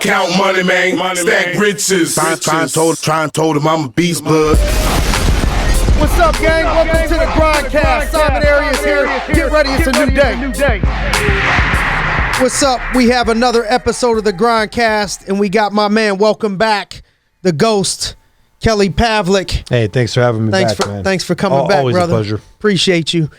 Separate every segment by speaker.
Speaker 1: Count money, man. Stack riches. Try and told him I'm a beast, bud.
Speaker 2: What's up, gang? Welcome to the G.R.I.N.D. Simon Arias here. Get ready, it's a new day. What's up? We have another episode of the G.R.I.N.D. and we got my man, welcome back, the ghost, Kelly Pavlik.
Speaker 3: Hey, thanks for having me back, man.
Speaker 2: Thanks for coming back,
Speaker 3: always
Speaker 2: brother.
Speaker 3: Always a pleasure.
Speaker 2: Appreciate you.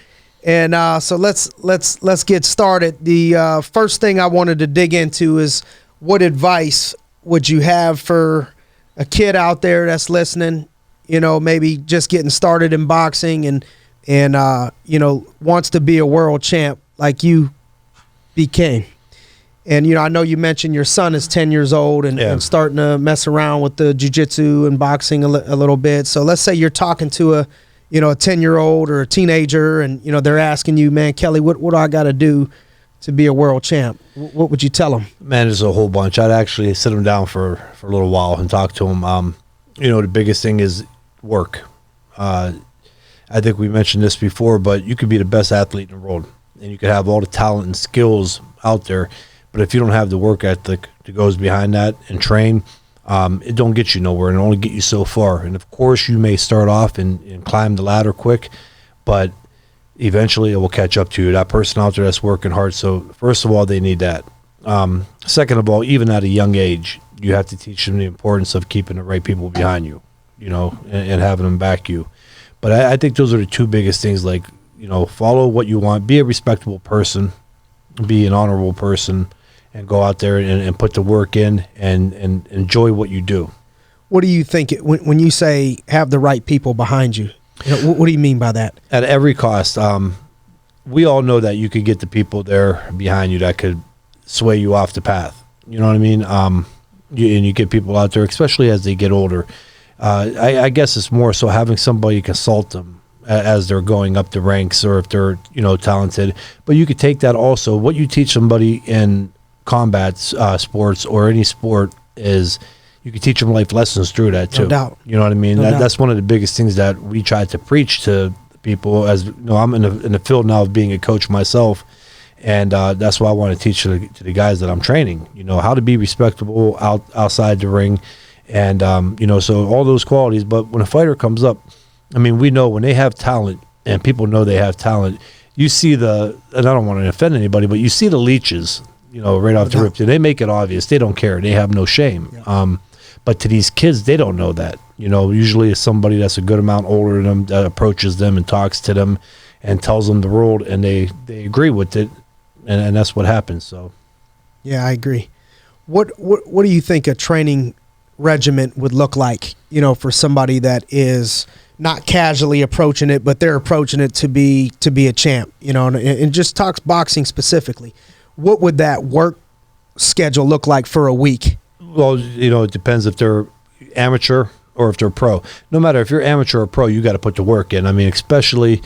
Speaker 2: And so let's get started. The first thing I wanted to dig into is what advice would you have for a kid out there that's listening, you know, maybe just getting started in boxing and you know, wants to be a world champ like you became. And, you know, I know you mentioned your son is 10 years old and starting to mess around with the jiu-jitsu and boxing a little bit. So let's say you're talking to a 10-year-old or a teenager and, you know, they're asking you, man, Kelly, what do I got to do to be a world champ? What would you tell them?
Speaker 3: Man, there's a whole bunch. I'd actually sit them down for a little while and talk to them. You know, the biggest thing is work. I think we mentioned this before, but you could be the best athlete in the world and you could have all the talent and skills out there. But if you don't have the work ethic that goes behind that and train, it don't get you nowhere and it only get you so far. And of course, you may start off and climb the ladder quick, but eventually it will catch up to you. That person out there that's working hard. So first of all, they need that. Second of all, even at a young age, you have to teach them the importance of keeping the right people behind you, you know, and having them back you. But I think those are the two biggest things. Like, you know, follow what you want, be a respectable person, be an honorable person, and go out there and put the work in and enjoy what you do.
Speaker 2: What do you think when you say have the right people behind you? You know, what do you mean by that?
Speaker 3: At every cost. We all know that you could get the people there behind you that could sway you off the path. You know what I mean? And you get people out there, especially as they get older. I guess it's more so having somebody consult them as they're going up the ranks or if they're, you know, talented. But you could take that also. What you teach somebody in combat sports or any sport is you can teach them life lessons through that too.
Speaker 2: No doubt.
Speaker 3: You know what I mean? That's one of the biggest things that we try to preach to people. As you know, I'm in the field now of being a coach myself, and that's why I want to teach to the guys that I'm training. You know, how to be respectable outside the ring, and you know, so all those qualities. But when a fighter comes up, I mean, we know when they have talent, and people know they have talent. You see and I don't want to offend anybody, but you see the leeches. You know, right off the rip, they make it obvious. They don't care. They have no shame. Yeah. But to these kids, they don't know that. You know, usually it's somebody that's a good amount older than them that approaches them and talks to them and tells them the world, and they agree with it, and that's what happens. So,
Speaker 2: yeah, I agree. What do you think a training regiment would look like? You know, for somebody that is not casually approaching it, but they're approaching it to be a champ. You know, and just talks boxing specifically. What would that work schedule look like for a week?
Speaker 3: Well, you know, it depends if they're amateur or if they're pro. No matter if you're amateur or pro, you got to put the work in. I mean, especially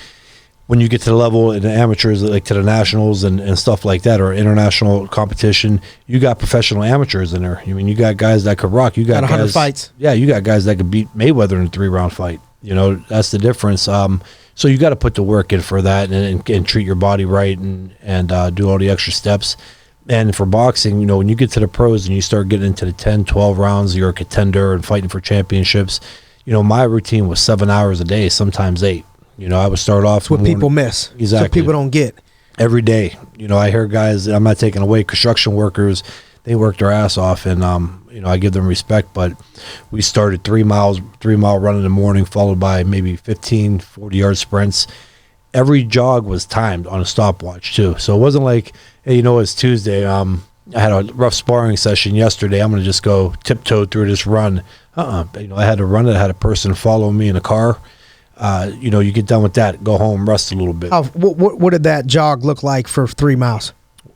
Speaker 3: when you get to the level in the amateurs, like to the nationals and stuff like that, or international competition, you got professional amateurs in there. I mean, you got guys that could rock. You got
Speaker 2: 100
Speaker 3: guys,
Speaker 2: fights.
Speaker 3: Yeah, you got guys that could beat Mayweather in a 3-round fight. You know, that's the difference. So you got to put the work in for that and treat your body right and do all the extra steps. And for boxing, you know, when you get to the pros and you start getting into the 10, 12 rounds, you're a contender and fighting for championships. You know, my routine was 7 hours a day, sometimes 8. You know, I would start off.
Speaker 2: That's what people miss.
Speaker 3: Exactly.
Speaker 2: That's what people don't get.
Speaker 3: Every day. You know, I hear guys, I'm not taking away construction workers, they work their ass off, and you know, I give them respect, but we started 3-mile run in the morning, followed by maybe 15, 40-yard sprints. Every jog was timed on a stopwatch too. So it wasn't like, hey, you know, it's Tuesday. I had a rough sparring session yesterday. I'm going to just go tiptoe through this run. You know, I had to run it. I had a person follow me in a car. You know, you get done with that, go home, rest a little bit.
Speaker 2: What did that jog look like for 3 miles?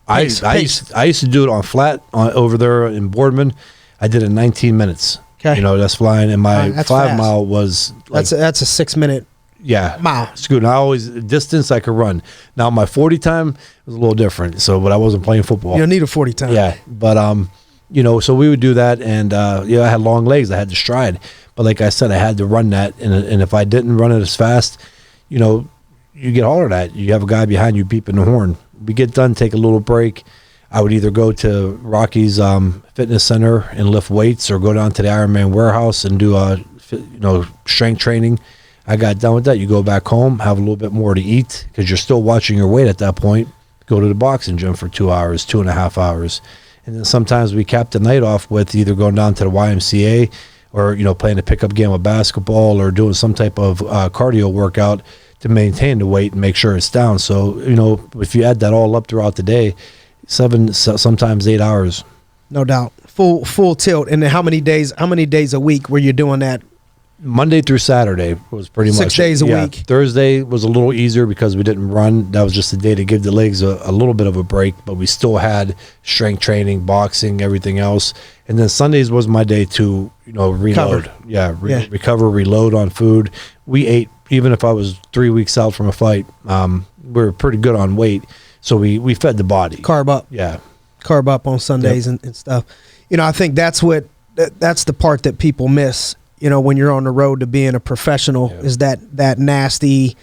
Speaker 3: I used to do it on flat over there in Boardman. I did it in 19 minutes. Okay. You know, that's flying. And my 5-mile was like,
Speaker 2: that's a 6-minute mile.
Speaker 3: It's good. And I always, distance I could run. Now my 40 time was a little different. So, but I wasn't playing football.
Speaker 2: You don't need a 40 time.
Speaker 3: Yeah. But, you know, so we would do that. And, you know, I had long legs. I had to stride. But like I said, I had to run that. And if I didn't run it as fast, you know, you get hollered at. You have a guy behind you beeping the horn. We get done, take a little break. I would either go to Rocky's fitness center and lift weights, or go down to the Ironman warehouse and do strength training. I got done with that. You go back home, have a little bit more to eat because you're still watching your weight at that point. Go to the boxing gym for 2 hours, 2.5 hours. And then sometimes we cap the night off with either going down to the YMCA or, playing a pickup game of basketball or doing some type of cardio workout to maintain the weight and make sure it's down. So, if you add that all up throughout the day, 7, sometimes 8 hours.
Speaker 2: No doubt. Full tilt. And then how many days a week were you doing that?
Speaker 3: Monday through Saturday was pretty much
Speaker 2: 6 days a week.
Speaker 3: Thursday was a little easier because we didn't run. That was just a day to give the legs a little bit of a break, but we still had strength training, boxing, everything else. And then Sundays was my day to, reload. Recover, reload on food. We ate, even if I was 3 weeks out from a fight, we were pretty good on weight. So we fed the body.
Speaker 2: Carb up.
Speaker 3: Yeah.
Speaker 2: Carb up on Sundays and stuff. I think that's the part that people miss. When you're on the road to being a professional, is that nasty,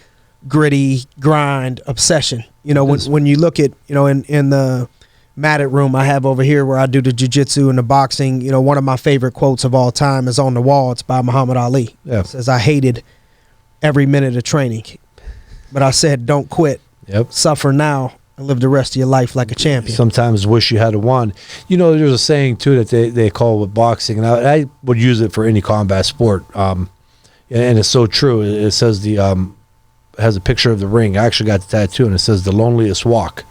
Speaker 2: gritty grind obsession. When you look at, in the matted room I have over here where I do the jiu-jitsu and the boxing, one of my favorite quotes of all time is on the wall. It's by Muhammad Ali. Yeah. It says, "I hated every minute of training, but I said, don't quit.
Speaker 3: Yep.
Speaker 2: Suffer now and live the rest of your life like a champion."
Speaker 3: Sometimes wish you had won. There's a saying too that they call with boxing, and I would use it for any combat sport. And it's so true. It says it has a picture of the ring. I actually got the tattoo, and it says the loneliest walk.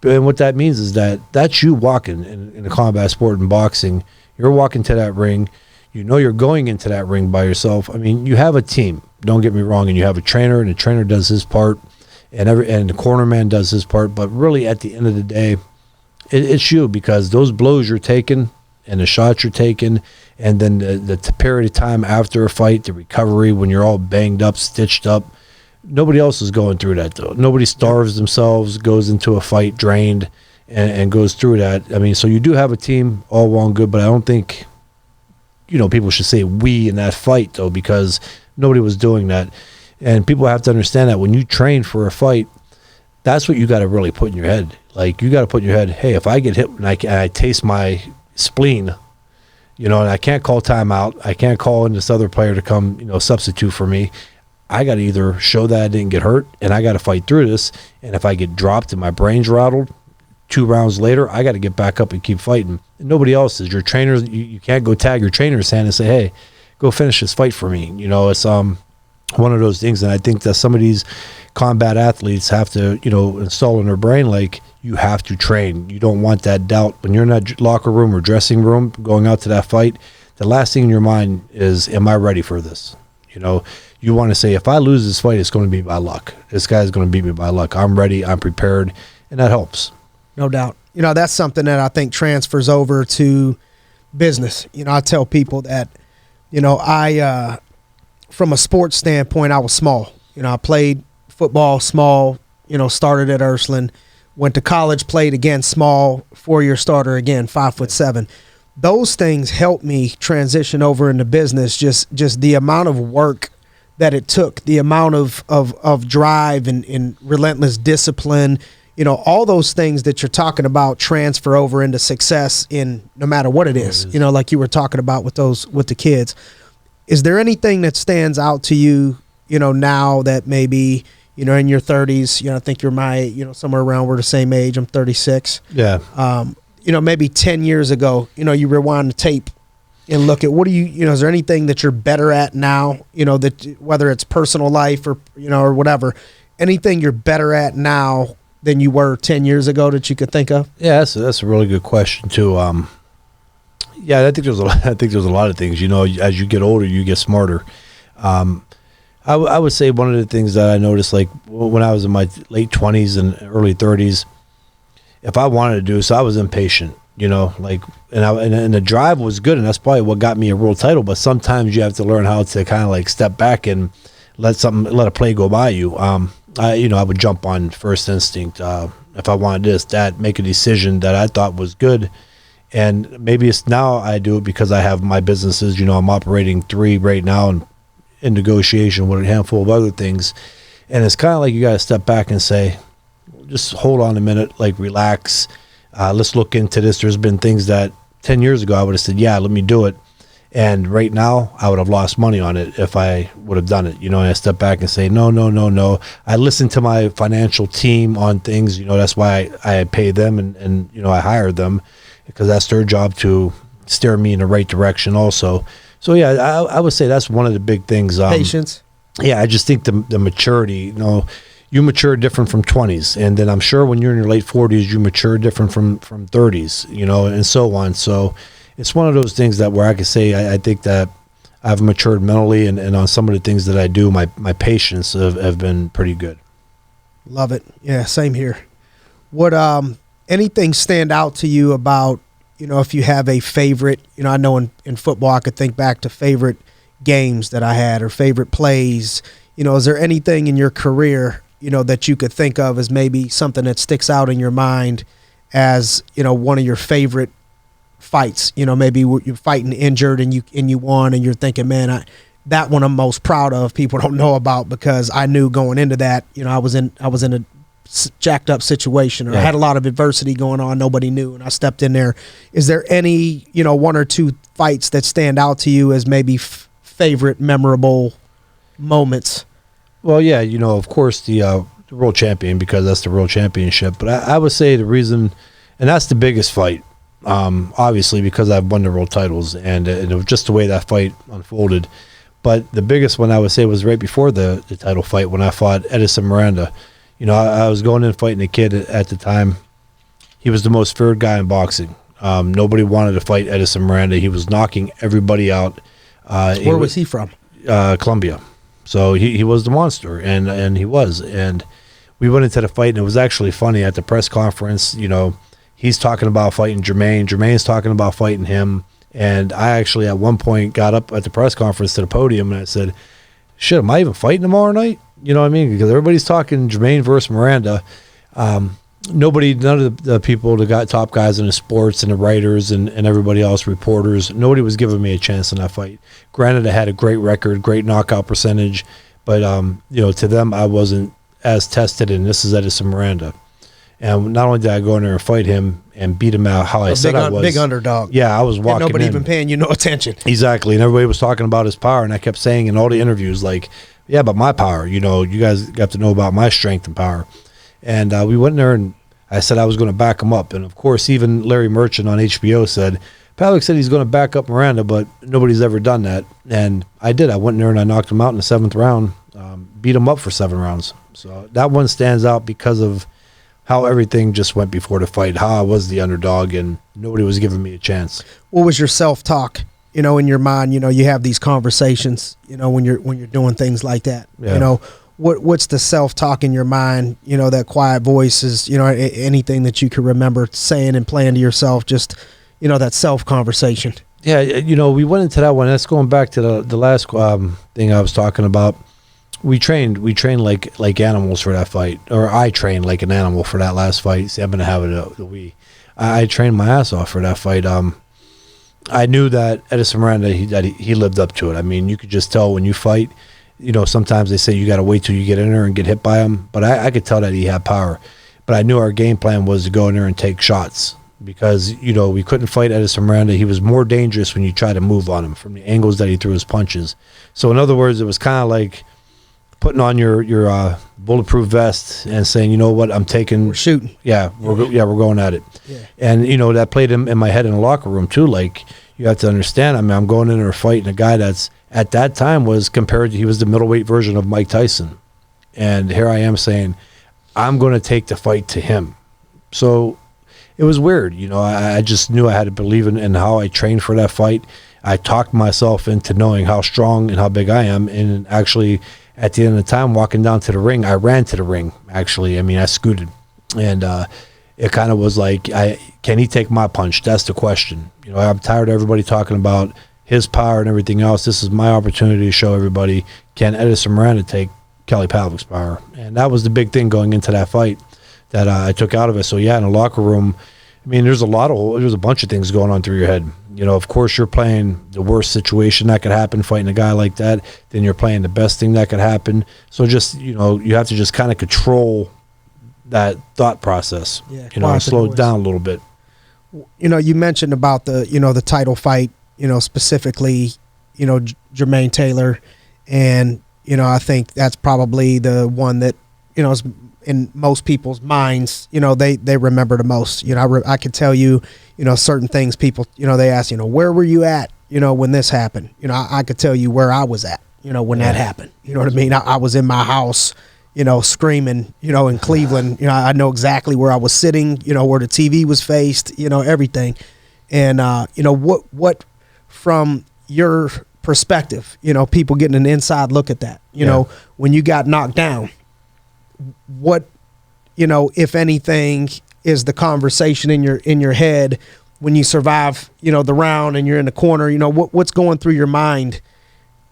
Speaker 3: And what that means is that's you walking in a combat sport in boxing. You're walking to that ring. You're going into that ring by yourself. I mean, you have a team. Don't get me wrong, and you have a trainer, and the trainer does his part. And the corner man does his part, but really at the end of the day, it's you, because those blows you're taking and the shots you're taking, and then the period of time after a fight, the recovery when you're all banged up, stitched up, nobody else is going through that though. Nobody starves themselves, goes into a fight drained, and goes through that. I mean, so you do have a team, all well and good, but I don't think people should say we in that fight though, because nobody was doing that. And people have to understand that when you train for a fight, that's what you got to really put in your head. Like, you got to put in your head, hey, if I get hit and I taste my spleen, and I can't call timeout, I can't call in this other player to come, substitute for me. I got to either show that I didn't get hurt, and I got to fight through this. And if I get dropped and my brain's rattled, 2 rounds later, I got to get back up and keep fighting. And nobody else is. Your trainers, you can't go tag your trainer's hand and say, hey, go finish this fight for me. It's one of those things. And I think that some of these combat athletes have to, install in their brain, like, you have to train. You don't want that doubt when you're in that locker room or dressing room going out to that fight. The last thing in your mind is, am I ready for this? You want to say, if I lose this fight, it's going to be by luck. This guy's going to beat me by luck. I'm ready. I'm prepared. And that helps.
Speaker 2: No doubt. That's something that I think transfers over to business. I tell people that, I, from a sports standpoint, I was small. I played football small, started at Ursuline, went to college, played again small, 4-year starter again, 5'7". Those things helped me transition over into business. Just the amount of work that it took, the amount of drive and relentless discipline, all those things that you're talking about transfer over into success in no matter what it is, like you were talking about with the kids. Is there anything that stands out to you, now that maybe, in your 30s, I think you're my, somewhere around, we're the same age, I'm 36.
Speaker 3: Yeah.
Speaker 2: Maybe 10 years ago, you rewind the tape and look at is there anything that you're better at now, that whether it's personal life or, or whatever, anything you're better at now than you were 10 years ago that you could think of?
Speaker 3: Yeah, that's a really good question too. Yeah, I think there's a lot of things. As you get older, you get smarter. I would say one of the things that I noticed, like when I was in my late 20s and early 30s, if I wanted to do so, I was impatient. And the drive was good, and that's probably what got me a world title. But sometimes you have to learn how to kind of like step back and let a play go by you. I would jump on first instinct if I wanted this, that, make a decision that I thought was good. And maybe it's now I do it because I have my businesses. I'm operating 3 right now and in negotiation with a handful of other things. And it's kind of like you got to step back and say, just hold on a minute, like relax. let's look into this. There's been things that 10 years ago I would have said, yeah, let me do it. And right now I would have lost money on it if I would have done it. And I step back and say, no. I listen to my financial team on things. That's why I pay them and I hire them, because that's their job to steer me in the right direction also. So yeah, I would say that's one of the big things.
Speaker 2: Patience.
Speaker 3: Yeah, I just think the maturity, you mature different from 20s. And then I'm sure when you're in your late 40s, you mature different from 30s, and so on. So it's one of those things that where I could say I think that I've matured mentally, and on some of the things that I do, my patience have been pretty good.
Speaker 2: Love it. Yeah, same here. What anything stand out to you about, if you have a favorite, I know in football I could think back to favorite games that I had or favorite plays. Is there anything in your career, that you could think of as maybe something that sticks out in your mind as, one of your favorite fights? Maybe you're fighting injured and you won, and you're thinking, man, that one I'm most proud of. People don't know about, because I knew going into that, I was in a jacked up situation, or I had a lot of adversity going on. Nobody knew, and I stepped in there. Is there any, one or two fights that stand out to you as maybe favorite memorable moments?
Speaker 3: Well, yeah, of course the world champion, because that's the world championship. But I would say the reason, and that's the biggest fight, obviously because I've won the world titles, and it was just the way that fight unfolded. But the biggest one I would say was right before the title fight, when I fought Edison Miranda. I was going in fighting a kid at the time. He was the most feared guy in boxing. Nobody wanted to fight Edison Miranda. He was knocking everybody out.
Speaker 2: Where was he from?
Speaker 3: Colombia. So he was the monster, and he was. And we went into the fight, and it was actually funny. At the press conference, he's talking about fighting Jermaine. Jermaine's talking about fighting him. And I actually at one point got up at the press conference to the podium, and I said, shit, am I even fighting tomorrow night? You know what I mean? Because everybody's talking Jermaine versus Miranda. None of the people, the top guys in the sports and the writers and everybody else, reporters, nobody was giving me a chance in that fight. Granted, I had a great record, great knockout percentage, but to them, I wasn't as tested, and this is Edison Miranda. And not only did I go in there and fight him and beat him out how I said I was.
Speaker 2: Big underdog.
Speaker 3: Yeah, I was walking in.
Speaker 2: Nobody even paying you no attention.
Speaker 3: Exactly. And everybody was talking about his power, and I kept saying in all the interviews, like, yeah, but my power, you guys got to know about my strength and power. And we went in there, and I said I was going to back him up. And, of course, even Larry Merchant on HBO said, Pavlik said he's going to back up Miranda, but nobody's ever done that. And I did. I went in there, and I knocked him out in the 7th round, beat him up for 7 rounds. So that one stands out because of how everything just went before the fight, how I was the underdog, and nobody was giving me a chance.
Speaker 2: What was your self-talk, in your mind? You have these conversations, when you're doing things like that.
Speaker 3: Yeah.
Speaker 2: What's the self-talk in your mind, that quiet voice is, anything that you can remember saying and playing to yourself, just, that self-conversation.
Speaker 3: Yeah, we went into that one. That's going back to the last thing I was talking about. We trained like animals for that fight, or I trained like an animal for that last fight. See, I'm gonna have it. I trained my ass off for that fight. I knew that Edison Miranda, he lived up to it. I mean, you could just tell when you fight. Sometimes they say you got to wait till you get in there and get hit by him, but I could tell that he had power. But I knew our game plan was to go in there and take shots, because we couldn't fight Edison Miranda. He was more dangerous when you try to move on him from the angles that he threw his punches. So in other words, it was kind of like putting on your bulletproof vest and saying, you know what, I'm taking.
Speaker 2: We're shooting.
Speaker 3: Yeah, we're going at it.
Speaker 2: Yeah.
Speaker 3: And that played in my head in the locker room too. Like, you have to understand. I mean, I'm going in there fighting a guy that's at that time he was the middleweight version of Mike Tyson, and here I am saying, I'm going to take the fight to him. So it was weird. I just knew I had to believe in how I trained for that fight. I talked myself into knowing how strong and how big I am, and actually, at the end of the time, walking down to the ring, I ran to the ring, actually. I mean, I scooted. And it kind of was like, can he take my punch? That's the question. I'm tired of everybody talking about his power and everything else. This is my opportunity to show everybody, can Edison Miranda take Kelly Pavlik's power? And that was the big thing going into that fight that I took out of it. So, yeah, in the locker room, I mean, there's a bunch of things going on through your head. Of course, you're playing the worst situation that could happen, fighting a guy like that. Then you're playing the best thing that could happen. So just, you have to just kind of control that thought process.
Speaker 2: Yeah,
Speaker 3: You know, I
Speaker 2: quiet the
Speaker 3: slowed
Speaker 2: noise.
Speaker 3: down a little bit.
Speaker 2: You know, you mentioned about the, you know, the title fight, you know, specifically, you know, Jermaine Taylor. And, you know, I think that's probably the one that, you know, is in most people's minds, you know, they remember the most. You know, I could tell you, you know, certain things people, you know, they ask, you know, where were you at, you know, when this happened? You know, I could tell you where I was at, you know, when that happened. You know what I mean? I was in my house, you know, screaming, you know, in Cleveland. You know, I know exactly where I was sitting, you know, where the TV was faced, you know, everything. And, you know, what from your perspective, you know, people getting an inside look at that, you know, when you got knocked down, what, you know, if anything, is the conversation in your head when you survive, you know, the round and you're in the corner, you know, what's going through your mind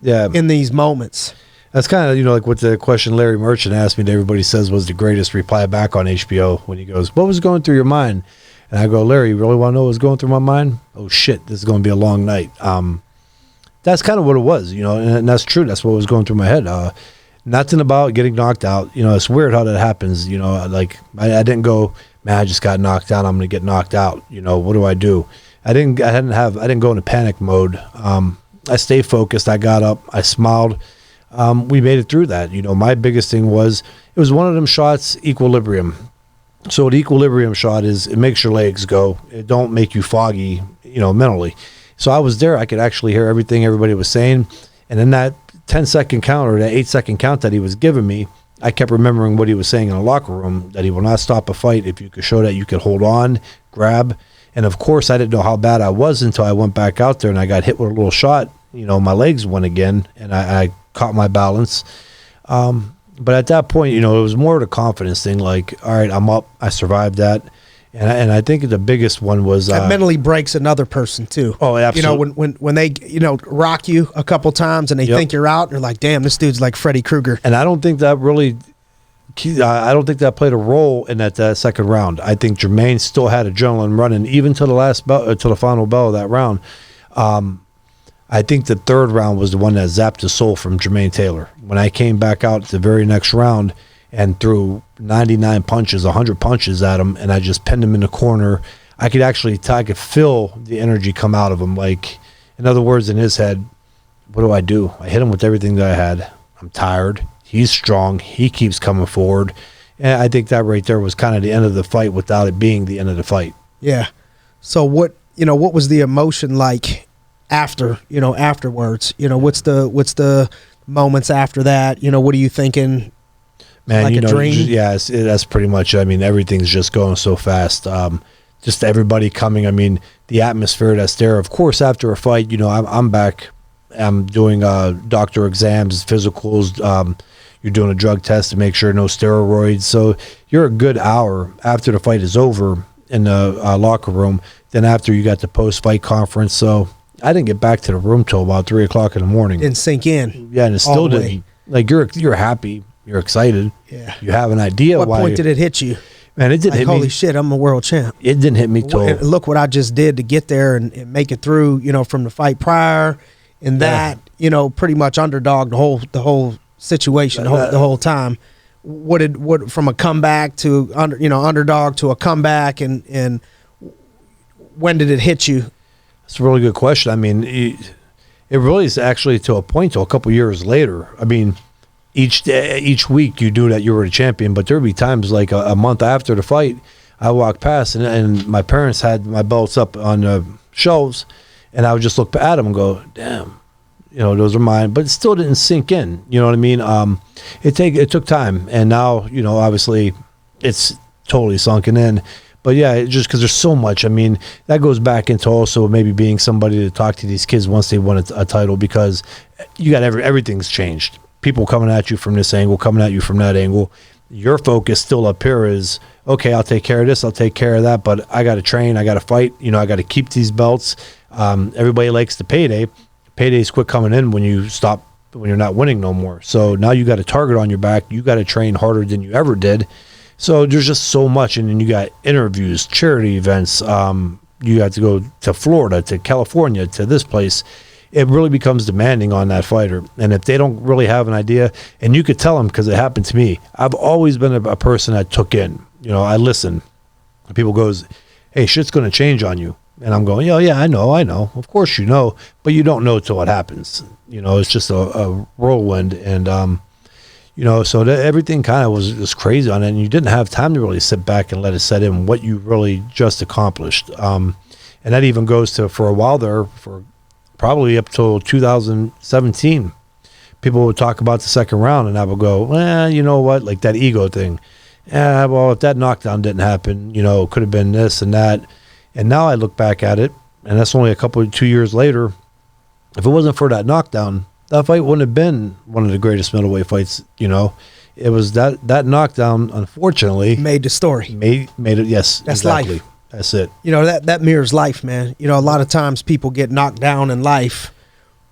Speaker 2: in these moments?
Speaker 3: That's kind of, you know, like what the question Larry Merchant asked me that everybody says was the greatest reply back on HBO when he goes, what was going through your mind? And I go, Larry, you really want to know what was going through my mind? Oh shit, this is going to be a long night. That's kind of what it was, you know, and that's true. That's what was going through my head. Nothing about getting knocked out. You know, it's weird how that happens. You know, like I didn't go, man, I just got knocked out. I'm going to get knocked out. You know, what do I do? I didn't go into panic mode. I stayed focused. I got up. I smiled. We made it through that. You know, my biggest thing was, it was one of them shots, equilibrium. So the equilibrium shot is, it makes your legs go. It don't make you foggy, you know, mentally. So I was there. I could actually hear everything everybody was saying. And in that 10-second count, or that 8-second count that he was giving me, I kept remembering what he was saying in the locker room, that he will not stop a fight if you could show that you could hold on, grab. And of course, I didn't know how bad I was until I went back out there and I got hit with a little shot. You know, my legs went again, and I caught my balance. But at that point, you know, it was more of a confidence thing. Like, all right, I'm up. I survived that. And I think the biggest one was
Speaker 2: that mentally breaks another person too.
Speaker 3: Oh, absolutely.
Speaker 2: You know, when they, you know, rock you a couple times and they think you're out, and they're like, damn, this dude's like Freddy Krueger.
Speaker 3: And I don't think that really, I don't think that played a role in that second round. I think Jermaine still had adrenaline running even to the last bell, to the final bell of that round. I think the third round was the one that zapped the soul from Jermaine Taylor. When I came back out the very next round and threw 99 punches, 100 punches at him, and I just pinned him in the corner, I could actually I could feel the energy come out of him. Like, in other words, in his head, what do? I hit him with everything that I had. I'm tired. He's strong. He keeps coming forward. And I think that right there was kind of the end of the fight without it being the end of the fight.
Speaker 2: Yeah. So what was the emotion like afterwards? You know, what's the moments after that? You know, what are you thinking?
Speaker 3: Man,
Speaker 2: like
Speaker 3: you
Speaker 2: a
Speaker 3: know,
Speaker 2: dream?
Speaker 3: that's pretty much it. I mean, everything's just going so fast. Just everybody coming. I mean, the atmosphere that's there. Of course, after a fight, you know, I'm back. I'm doing doctor exams, physicals. You're doing a drug test to make sure no steroids. So you're a good hour after the fight is over in the locker room. Then after, you got the post-fight conference. So I didn't get back to the room till about 3 o'clock in the morning.
Speaker 2: Didn't sink in.
Speaker 3: Yeah, and it still didn't. Like, you're happy. You're excited.
Speaker 2: Yeah.
Speaker 3: You have an idea
Speaker 2: what
Speaker 3: why.
Speaker 2: What point did it hit you?
Speaker 3: Man, it didn't hit me.
Speaker 2: Holy shit, I'm a world champ.
Speaker 3: It didn't hit me till.
Speaker 2: Look what I just did to get there and make it through, you know, from the fight prior, and that, you know, pretty much underdog the whole situation the whole time. What from a comeback to underdog to a comeback, and when did it hit you?
Speaker 3: That's a really good question. I mean, it really is actually to a point till a couple years later. I mean, each week you do that, you were a champion, but there'd be times like a month after the fight, I walked past and my parents had my belts up on the shelves, and I would just look at them and go, damn, you know, those are mine. But it still didn't sink in. You know what I mean? It took time, and now, you know, obviously it's totally sunken in. But yeah, just because there's so much. I mean, that goes back into also maybe being somebody to talk to these kids once they won a title, because you got everything's changed. People coming at you from this angle, coming at you from that angle. Your focus still up here is, okay, I'll take care of this, I'll take care of that, but I got to train, I got to fight, you know, I got to keep these belts. Everybody likes the payday. Paydays quit coming in when you're not winning no more. So now you got a target on your back. You got to train harder than you ever did. So there's just so much, and then you got interviews, charity events. You have to go to Florida, to California, to this place. It really becomes demanding on that fighter. And if they don't really have an idea, and you could tell them, because it happened to me, I've always been a person that took in. I listen. And people goes, hey, shit's going to change on you. And I'm going, yeah, I know. Of course you know, but you don't know till it happens. It's just a whirlwind. And, so everything kind of was crazy on it. And you didn't have time to really sit back and let it set in what you really just accomplished. And that even goes to, for a while there, for probably up till 2017, people would talk about the second round, and I would go, well, you know what, like that ego thing. Well, if that knockdown didn't happen, it could have been this and that. And now I look back at it, and that's only 2 years later. If it wasn't for that knockdown, that fight wouldn't have been one of the greatest middleweight fights. It was that knockdown, unfortunately,
Speaker 2: made the story.
Speaker 3: Made it. Yes,
Speaker 2: that's
Speaker 3: exactly.
Speaker 2: Life.
Speaker 3: That's it.
Speaker 2: That mirrors life, man. A lot of times people get knocked down in life,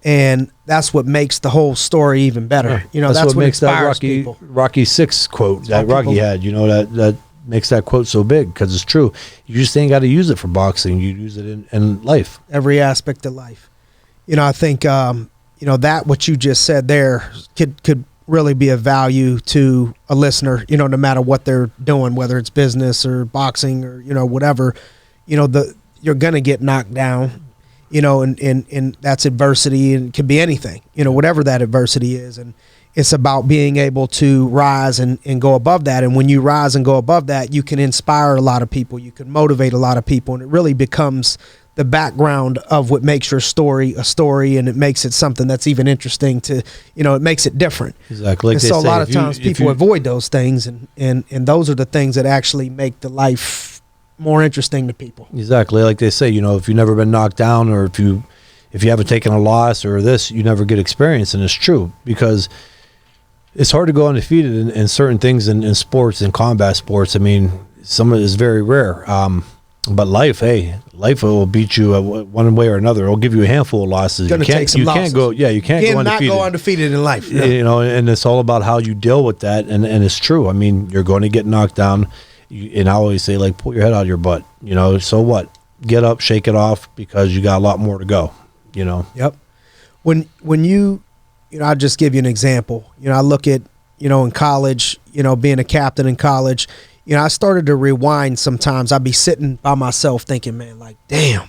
Speaker 2: and that's what makes the whole story even better. That's what
Speaker 3: makes
Speaker 2: inspires
Speaker 3: that
Speaker 2: people.
Speaker 3: Rocky 6 quote that Rocky had. That makes that quote so big because it's true. You just ain't got to use it for boxing. You use it in life.
Speaker 2: Every aspect of life. I think that what you just said there could really be of value to a listener, no matter what they're doing, whether it's business or boxing or, whatever, you're going to get knocked down, and that's adversity, and it could be anything, whatever that adversity is. And it's about being able to rise and go above that. And when you rise and go above that, you can inspire a lot of people. You can motivate a lot of people, and it really becomes the background of what makes your story a story, and it makes it something that's even interesting to, it makes it different.
Speaker 3: Exactly.
Speaker 2: And so a lot of times people avoid those things, and those are the things that actually make the life more interesting to people.
Speaker 3: Exactly. Like they say, if you've never been knocked down, or if you haven't taken a loss or this, you never get experience. And it's true, because it's hard to go undefeated in certain things in sports, in combat sports. I mean, some of it is very rare. But life will beat you one way or another. It'll give you a handful of losses.
Speaker 2: You can't
Speaker 3: go undefeated.
Speaker 2: Not go undefeated in life.
Speaker 3: No. And it's all about how you deal with that. And it's true. I mean, you're going to get knocked down. And I always say, like, pull your head out of your butt. So what? Get up, shake it off, because you got a lot more to go.
Speaker 2: Yep. When you, I'll just give you an example. I look at, in college, being a captain in college. I started to rewind sometimes. I'd be sitting by myself thinking, man, like, damn,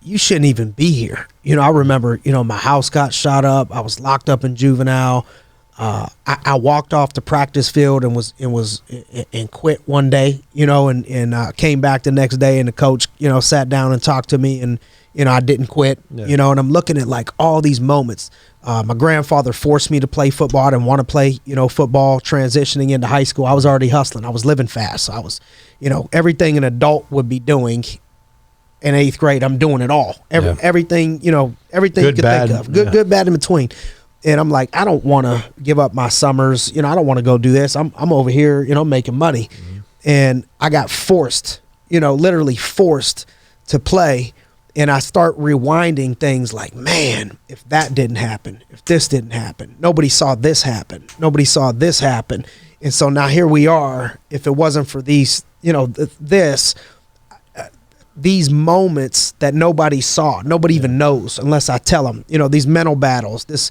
Speaker 2: you shouldn't even be here. I remember, my house got shot up. I was locked up in juvenile. I walked off the practice field and quit one day, and came back the next day, and the coach, sat down and talked to me, and, I didn't quit, and I'm looking at like all these moments. My grandfather forced me to play football. I didn't want to play, football. Transitioning into high school, I was already hustling. I was living fast. So I was, everything an adult would be doing in 8th grade, I'm doing it all. Everything, everything
Speaker 3: good,
Speaker 2: you could
Speaker 3: bad,
Speaker 2: think of. Good, bad, in between. And I'm like, I don't want to give up my summers. I don't want to go do this. I'm over here, making money. Mm-hmm. And I got forced, literally forced to play. And I start rewinding things like, man, if that didn't happen, if this didn't happen, nobody saw this happen. Nobody saw this happen. And so now here we are. If it wasn't for these, these moments that nobody saw, nobody even knows unless I tell them, these mental battles, this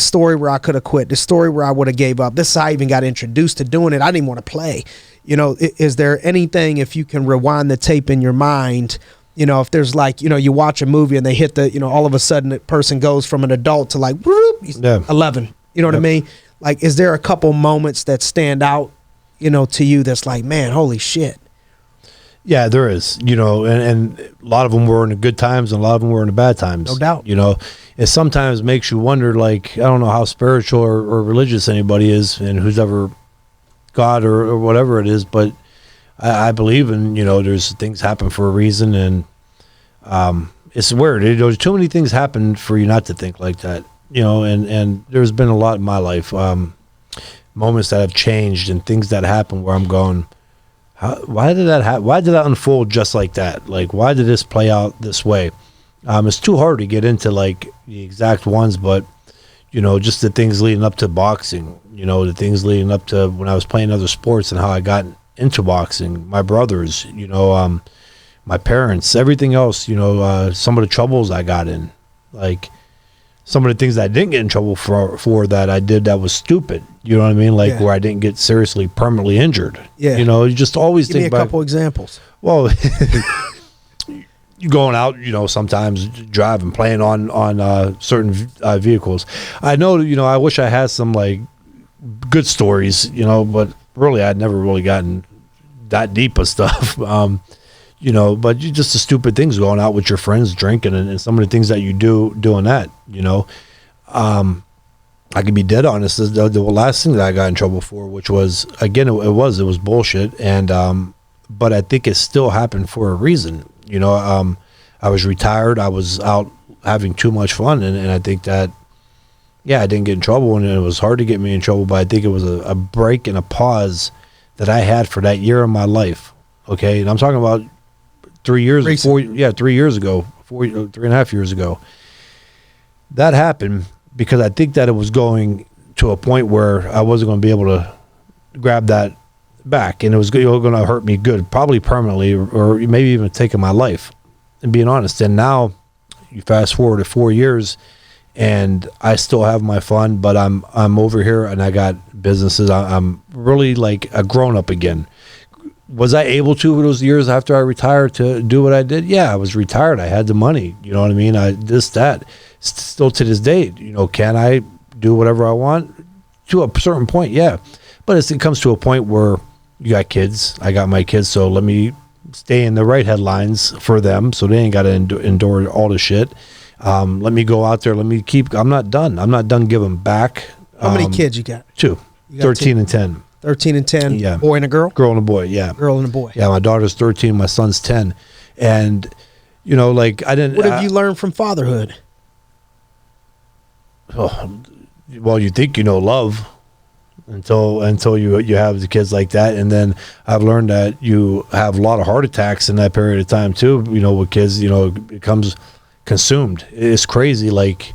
Speaker 2: story where I could have quit, this story where I would have gave up. This is how I even got introduced to doing it. I didn't even want to play. Is there anything, if you can rewind the tape in your mind, if there's like, you watch a movie and they hit the, all of a sudden that person goes from an adult to like, whoop, he's 11. You know what I mean? Like, is there a couple moments that stand out, to you that's like, man, holy shit?
Speaker 3: Yeah, there is, and a lot of them were in the good times and a lot of them were in the bad times.
Speaker 2: No doubt.
Speaker 3: It sometimes makes you wonder, like, I don't know how spiritual or religious anybody is and who's ever God or whatever it is, but I believe in, there's things happen for a reason, and it's weird. There's too many things happen for you not to think like that, and there's been a lot in my life, moments that have changed and things that happen where I'm going, why did that happen? Why did that unfold just like that? Like, why did this play out this way? It's too hard to get into like the exact ones, but just the things leading up to boxing, the things leading up to when I was playing other sports and how I got into boxing, my brothers, my parents, everything else, some of the troubles I got in, like, some of the things that I didn't get in trouble for that I did that was stupid. You know what I mean? Like where I didn't get seriously permanently injured.
Speaker 2: Yeah.
Speaker 3: You know, you just always
Speaker 2: Give
Speaker 3: think
Speaker 2: me a
Speaker 3: about
Speaker 2: couple examples.
Speaker 3: Well, you going out, you know, sometimes driving, playing on certain vehicles. I know, you know, I wish I had some like good stories, you know, but really I'd never really gotten that deep of stuff. You know, but you just the stupid things going out with your friends, drinking, and some of the things that you doing that, you know. I can be dead honest. The last thing that I got in trouble for, which was, again, it was bullshit, and but I think it still happened for a reason. You know, I was retired. I was out having too much fun, and I think that, yeah, I didn't get in trouble, and it was hard to get me in trouble, but I think it was a break and a pause that I had for that year of my life. Okay, and I'm talking about 3 years, 3 years ago, 3.5 years ago. That happened because I think that it was going to a point where I wasn't going to be able to grab that back, and it was going to hurt me good, probably permanently, or maybe even taking my life, and being honest. And now you fast forward to 4 years, and I still have my fun, but I'm over here and I got businesses. I'm really like a grown up again. Was I able to those years after I retired to do what I did? Yeah, I was retired. I had the money. You know what I mean? Still to this day, you know, can I do whatever I want? To a certain point, yeah. But it comes to a point where you got kids. I got my kids, so let me stay in the right headlines for them so they ain't got to endure all the shit. Let me go out there. I'm not done. I'm not done giving back.
Speaker 2: How many kids you got?
Speaker 3: 2, 13 and 10.
Speaker 2: 13 and 10,
Speaker 3: yeah.
Speaker 2: Boy and a girl?
Speaker 3: Girl and a boy, yeah.
Speaker 2: Girl and a boy.
Speaker 3: Yeah, my daughter's 13, my son's 10. And, you know, like, I didn't...
Speaker 2: What have you learned from fatherhood?
Speaker 3: Oh, well, you think you know love until you have the kids like that. And then I've learned that you have a lot of heart attacks in that period of time, too, you know, with kids. You know, it becomes consumed. It's crazy, like,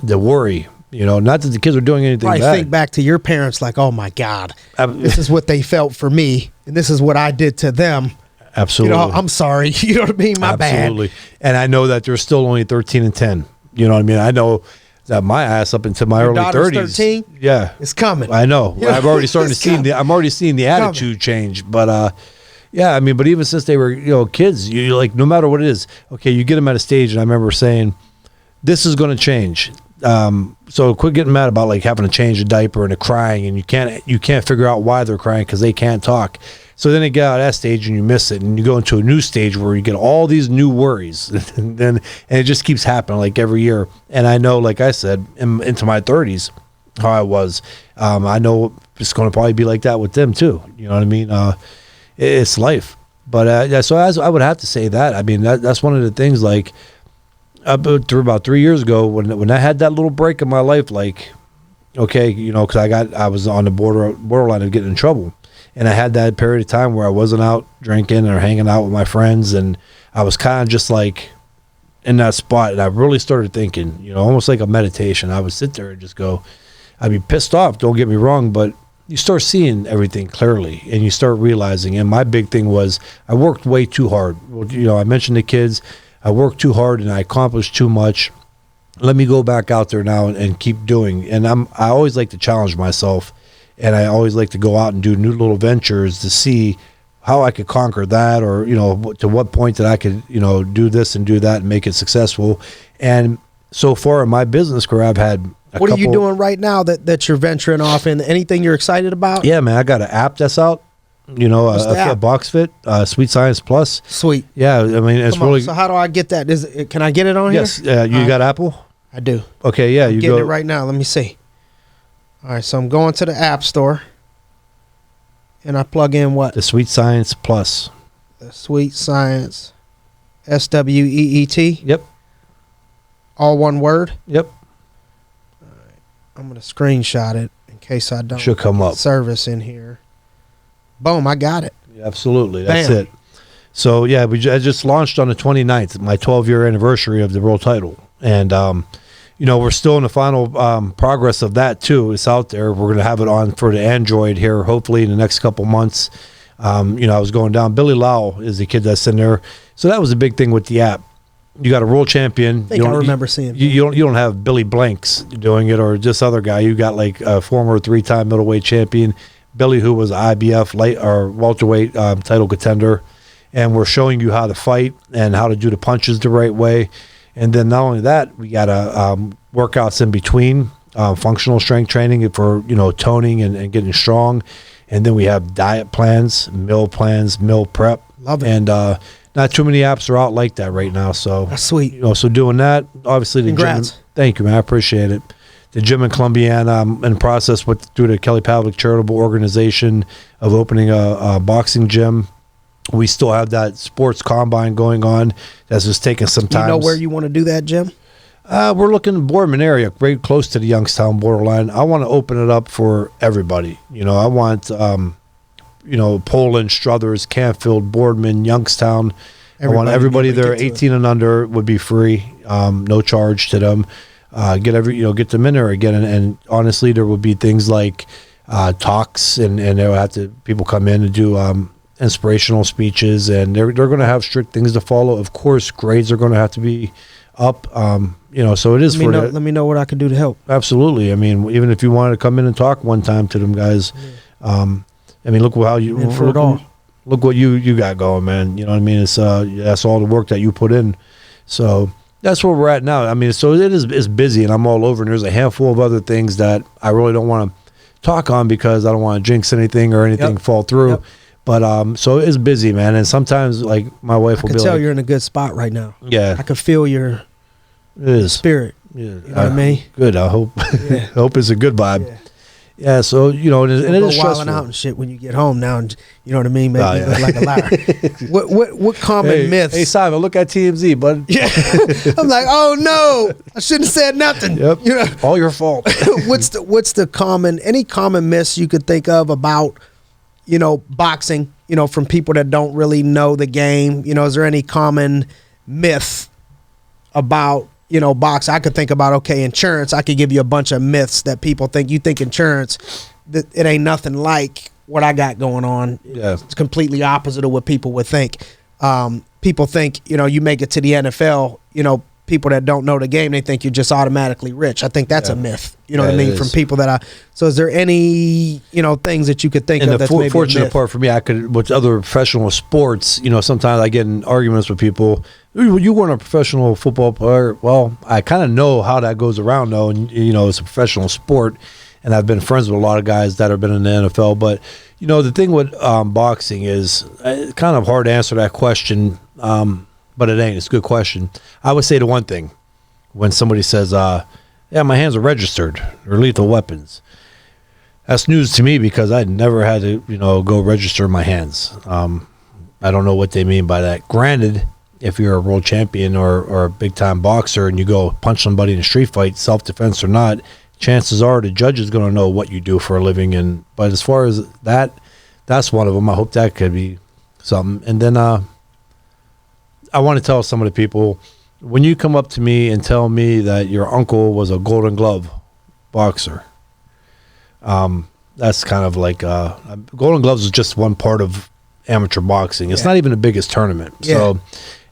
Speaker 3: the worry. You know, not that the kids are doing anything bad.
Speaker 2: I think back to your parents like, oh, my God, this is what they felt for me, and this is what I did to them.
Speaker 3: Absolutely.
Speaker 2: You know, I'm sorry. You know what I mean? My bad.
Speaker 3: Absolutely. And I know that they're still only 13 and 10. You know what I mean? I know that my ass up into my early 30s.
Speaker 2: 13?
Speaker 3: Yeah.
Speaker 2: It's coming.
Speaker 3: I know.
Speaker 2: You know,
Speaker 3: I'm already seeing the attitude change. But, yeah, I mean, but even since they were, you know, kids, you like, no matter what it is, okay, you get them at a stage, and I remember saying, this is going to change. So quit getting mad about like having to change a diaper and crying, and you can't figure out why they're crying because they can't talk. So then they get out of that stage and you miss it, and you go into a new stage where you get all these new worries, and it just keeps happening like every year. And I know, like I said, into my 30s, how I was. I know it's going to probably be like that with them too. You know what I mean? It's life. But yeah, so I would have to say that. I mean, that's one of the things. Like about 3 years ago, when I had that little break in my life, like, okay, you know, because I was on the borderline of getting in trouble. And I had that period of time where I wasn't out drinking or hanging out with my friends, and I was kind of just like in that spot. And I really started thinking, you know, almost like a meditation. I would sit there and just go, I'd be pissed off, don't get me wrong, but you start seeing everything clearly, and you start realizing. And my big thing was I worked way too hard. Well, you know, I mentioned the kids. I worked too hard and I accomplished too much. Let me go back out there now and keep doing. And I always like to challenge myself. And I always like to go out and do new little ventures to see how I could conquer that, or, you know, to what point that I could, you know, do this and do that and make it successful. And so far in my business career, I've had
Speaker 2: What are you doing right now that you're venturing off in? Anything you're excited about?
Speaker 3: Yeah, man, I got an app that's out. You know, a box fit, Sweet Science Plus.
Speaker 2: Sweet.
Speaker 3: Yeah, I mean, it's really.
Speaker 2: So how do I get that? Can I get it on here?
Speaker 3: Yes. You got Apple?
Speaker 2: I do.
Speaker 3: Okay, yeah.
Speaker 2: I'm getting it right now. Let me see. All right, so I'm going to the App Store, and I plug in what?
Speaker 3: The Sweet Science Plus.
Speaker 2: The Sweet Science, SWEET.
Speaker 3: Yep.
Speaker 2: All one word.
Speaker 3: Yep.
Speaker 2: All right, I'm gonna screenshot it in case I don't.
Speaker 3: Should come up.
Speaker 2: Service in here. Boom! I got it.
Speaker 3: Yeah, absolutely. That's
Speaker 2: Bam.
Speaker 3: it. So yeah, I just launched on the 29th, my 12-year anniversary of the world title, and you know, we're still in the final progress of that too. It's out there. We're gonna have it on for the Android here, hopefully in the next couple months. You know, I was going down. Billy Lau is the kid that's in there, so that was a big thing with the app. you got a world champion.
Speaker 2: I think I remember seeing.
Speaker 3: You don't have Billy Blanks doing it or just other guy. You got like a former 3-time middleweight champion, Billy, who was IBF light or welterweight title contender, and we're showing you how to fight and how to do the punches the right way. And then not only that, we got workouts in between, functional strength training for toning and getting strong, and then we have diet plans, meal prep.
Speaker 2: Love it.
Speaker 3: And not too many apps are out like that right now. So
Speaker 2: that's sweet.
Speaker 3: So doing that, obviously,
Speaker 2: Congrats.
Speaker 3: Thank you, man. I appreciate it. The gym in Columbiana, in process through the Kelly Pavlik charitable organization of opening a boxing gym. We still have that sports combine going on. That's just taking some time.
Speaker 2: You know where you want to do that, Jim?
Speaker 3: We're looking at Boardman area, very close to the Youngstown borderline. I want to open it up for everybody. I want, Poland, Struthers, Canfield, Boardman, Youngstown. I want everybody there. 18 and under would be free, no charge to them. Get them in there again. And honestly, there would be things like talks, and they'll have people come in and do inspirational speeches, and they're going to have strict things to follow. Of course, grades are going to have to be up. So it is
Speaker 2: let me know what I can do to help.
Speaker 3: Absolutely. I mean, even if you wanted to come in and talk one time to them guys, look how you look what you got going, man. You know what I mean? It's that's all the work that you put in. So that's where we're at now. I mean, so it's busy, and I'm all over. And there's a handful of other things that I really don't want to talk on because I don't want to jinx anything or anything fall through.
Speaker 2: Yep.
Speaker 3: But so it's busy, man. And sometimes, like, my wife will be like, I can tell
Speaker 2: you're in a good spot right now.
Speaker 3: Yeah,
Speaker 2: I can feel your spirit.
Speaker 3: Yeah,
Speaker 2: you know what I mean.
Speaker 3: Good. I hope. Yeah. Hope it's a good vibe. Yeah. So and it is stressful.
Speaker 2: Out and shit when you get home now, and you know what I mean. Maybe you look like a liar. What common myths?
Speaker 3: Hey Simon, look at TMZ, bud.
Speaker 2: Yeah. I'm like, oh no, I shouldn't have said nothing.
Speaker 3: Yep. All your fault.
Speaker 2: What's the any common myths you could think of about boxing? From people that don't really know the game. Is there any common myth about boxing? I could think about insurance. I could give you a bunch of myths that people think. You think insurance, that it ain't nothing like what I got going on.
Speaker 3: Yeah,
Speaker 2: it's completely opposite of what people would think. People think you make it to the NFL. People that don't know the game, they think you're just automatically rich. I think that's a myth. You know what I mean? From people that so is there any, things that you could think of that's maybe
Speaker 3: fortunate
Speaker 2: a myth?
Speaker 3: Part for me, I could, with other professional sports, sometimes I get in arguments with people. You weren't a professional football player. Well, I kind of know how that goes around, though. And, it's a professional sport. And I've been friends with a lot of guys that have been in the NFL. But, the thing with boxing is it's kind of hard to answer that question. But it ain't. It's a good question. I would say the one thing when somebody says, my hands are registered or lethal weapons. That's news to me because I never had to, go register my hands. I don't know what they mean by that. Granted, if you're a world champion or a big-time boxer and you go punch somebody in a street fight, self-defense or not, chances are the judge is going to know what you do for a living. But as far as that's one of them. I hope that could be something. And then I want to tell some of the people, when you come up to me and tell me that your uncle was a Golden Glove boxer, that's kind of like Golden Gloves is just one part of amateur boxing. It's not even the biggest tournament. Yeah. So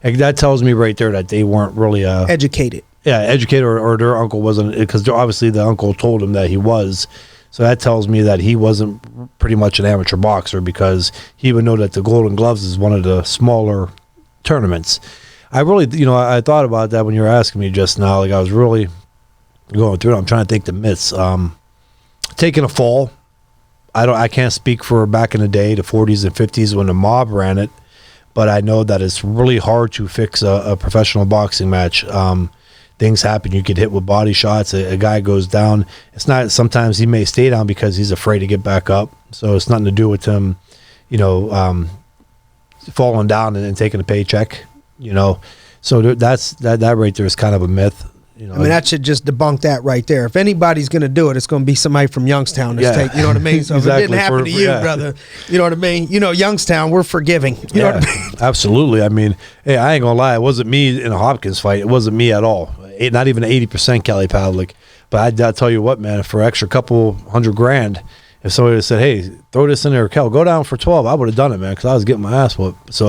Speaker 3: that tells me right there that they weren't really
Speaker 2: educated. Yeah,
Speaker 3: educated, or their uncle wasn't, because obviously the uncle told him that he was. So that tells me that he wasn't pretty much an amateur boxer, because he would know that the Golden Gloves is one of the smaller tournaments. I really, I thought about that when you were asking me just now. Like, I was really going through it. I'm trying to think the myths. Taking a fall. I can't speak for back in the day, the 40s and 50s when the mob ran it, but I know that it's really hard to fix a professional boxing match. Things happen. You get hit with body shots. A guy goes down. It's not, sometimes he may stay down because he's afraid to get back up. So it's nothing to do with him, falling down and taking a paycheck, So that's that right there is kind of a myth.
Speaker 2: That should just debunk that right there. If anybody's going to do it, it's going to be somebody from Youngstown. You know what I mean? So exactly. If it didn't happen to you, brother, you know what I mean? Youngstown, we're forgiving. You know what I mean?
Speaker 3: Absolutely. I mean, hey, I ain't going to lie. It wasn't me in a Hopkins fight. It wasn't me at all. Not even 80% Kelly Pavlik. But I'll tell you what, man, for extra couple $100,000, if somebody had said, "Hey, throw this in there, Kel, go down for 12," I would have done it, man, because I was getting my ass whooped. So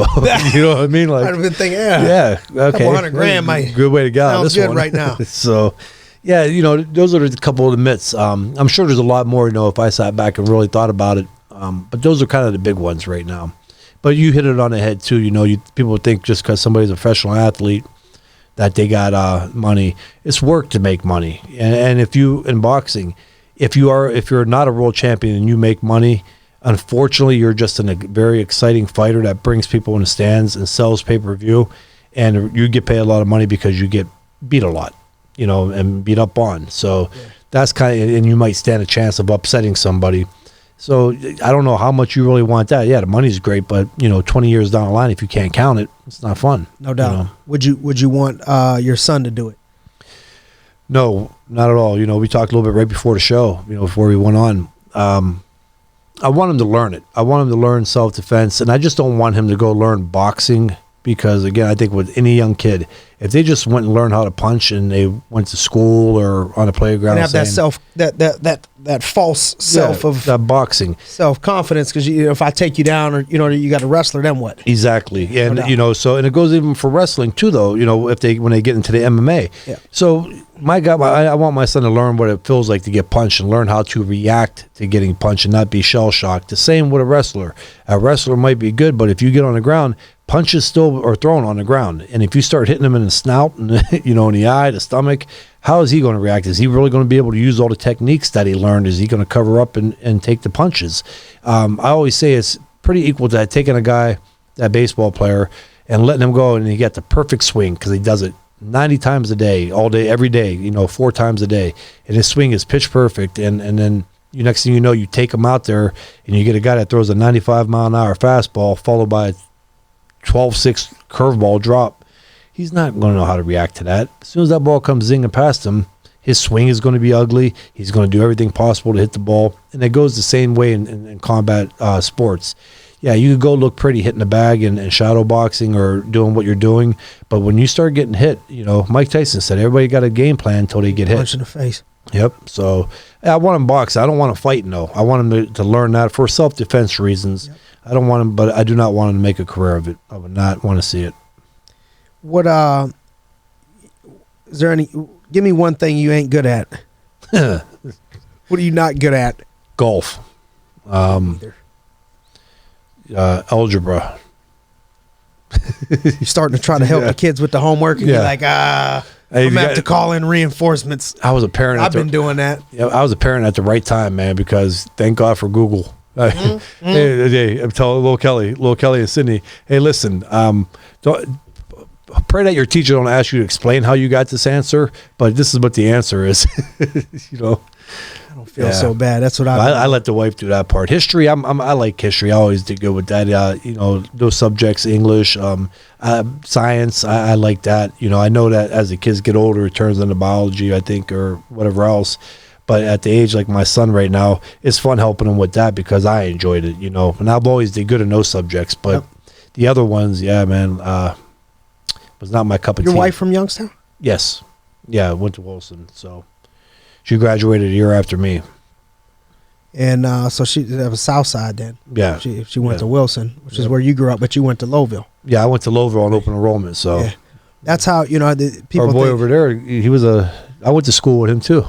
Speaker 3: you know what I mean? Like,
Speaker 2: I'd have been thinking,
Speaker 3: okay,
Speaker 2: couple $100,000 might
Speaker 3: good way to get out of
Speaker 2: sounds
Speaker 3: this
Speaker 2: good
Speaker 3: one
Speaker 2: right now.
Speaker 3: So, yeah, you know, those are a couple of the myths. I'm sure there's a lot more. You know, if I sat back and really thought about it, but those are kind of the big ones right now. But you hit it on the head too. You know, people think just because somebody's a professional athlete that they got money. It's work to make money, and if you in boxing. If you're not a world champion and you make money, unfortunately, you're just a very exciting fighter that brings people in the stands and sells pay-per-view, and you get paid a lot of money because you get beat a lot, you know, and beat up on. So that's kind of, and you might stand a chance of upsetting somebody. So I don't know how much you really want that. Yeah, the money's great, but you know, 20 years down the line, if you can't count it, it's not fun.
Speaker 2: No doubt.
Speaker 3: You know?
Speaker 2: Would you want your son to do it?
Speaker 3: No, not at all. You know, we talked a little bit right before the show, you know, before we went on. I want him to learn it. I want him to learn self-defense, and I just don't want him to go learn boxing because, again, I think with any young kid, if they just went and learned how to punch and they went to school or on a playground,
Speaker 2: and have that false self of
Speaker 3: that boxing
Speaker 2: self-confidence, because if I take you down, or you got a wrestler, then what?
Speaker 3: Exactly. And and it goes even for wrestling too, though, you know, when they get into the MMA.
Speaker 2: Yeah.
Speaker 3: So I want my son to learn what it feels like to get punched and learn how to react to getting punched and not be shell shocked. The same with a wrestler. A wrestler might be good, but if you get on the ground, punches still are thrown on the ground, and if you start hitting him in the snout and in the eye, the stomach, how is he going to react? Is he really going to be able to use all the techniques that he learned? Is he going to cover up and take the punches? I always say it's pretty equal to taking a guy, that baseball player, and letting him go and he got the perfect swing because he does it 90 times a day, all day, every day, 4 times a day, and his swing is pitch perfect, and then next thing you know, you take him out there and you get a guy that throws a 95-mile-an-hour fastball followed by a 12-6 curveball drop. He's not going to know how to react to that. As soon as that ball comes zinging past him, his swing is going to be ugly. He's going to do everything possible to hit the ball, and it goes the same way in combat sports. Yeah, you could go look pretty hitting the bag and shadow boxing or doing what you're doing, but when you start getting hit, Mike Tyson said everybody got a game plan until they get hit.
Speaker 2: Punch in the face.
Speaker 3: Yep. So I want him boxing. I don't want him fighting though. I want him to learn that for self-defense reasons. Yep. I don't want him, but I do not want him to make a career of it. I would not want to see it.
Speaker 2: What is there any? Give me one thing you ain't good at. What are you not good at?
Speaker 3: Golf. Algebra.
Speaker 2: You're starting to try to help the kids with the homework, and you're like, I'm gonna have to call in reinforcements.
Speaker 3: I was a parent.
Speaker 2: I've been doing that.
Speaker 3: Yeah, I was a parent at the right time, man, because thank God for Google. Hey, I'm telling little Kelly and Sydney, hey, listen, don't pray that your teacher don't ask you to explain how you got this answer, but this is what the answer is.
Speaker 2: I don't feel so bad. That's what
Speaker 3: I let the wife do that part. History, I like history. I always did good with that. Those subjects, English, science, I like that. I know that as the kids get older, it turns into biology, I think, or whatever else. But at the age like my son right now, it's fun helping him with that because I enjoyed it, and I've always did good in those subjects. But the other ones, man, was not my cup of tea.
Speaker 2: Your wife from Youngstown?
Speaker 3: Yes. Yeah, went to Wilson. So she graduated a year after me.
Speaker 2: And so she was South Side then.
Speaker 3: Yeah.
Speaker 2: She went to Wilson, which is where you grew up, but you went to Lowville.
Speaker 3: Yeah, I went to Lowville on open enrollment. So
Speaker 2: that's how, the people.
Speaker 3: Our boy over there, I went to school with him too.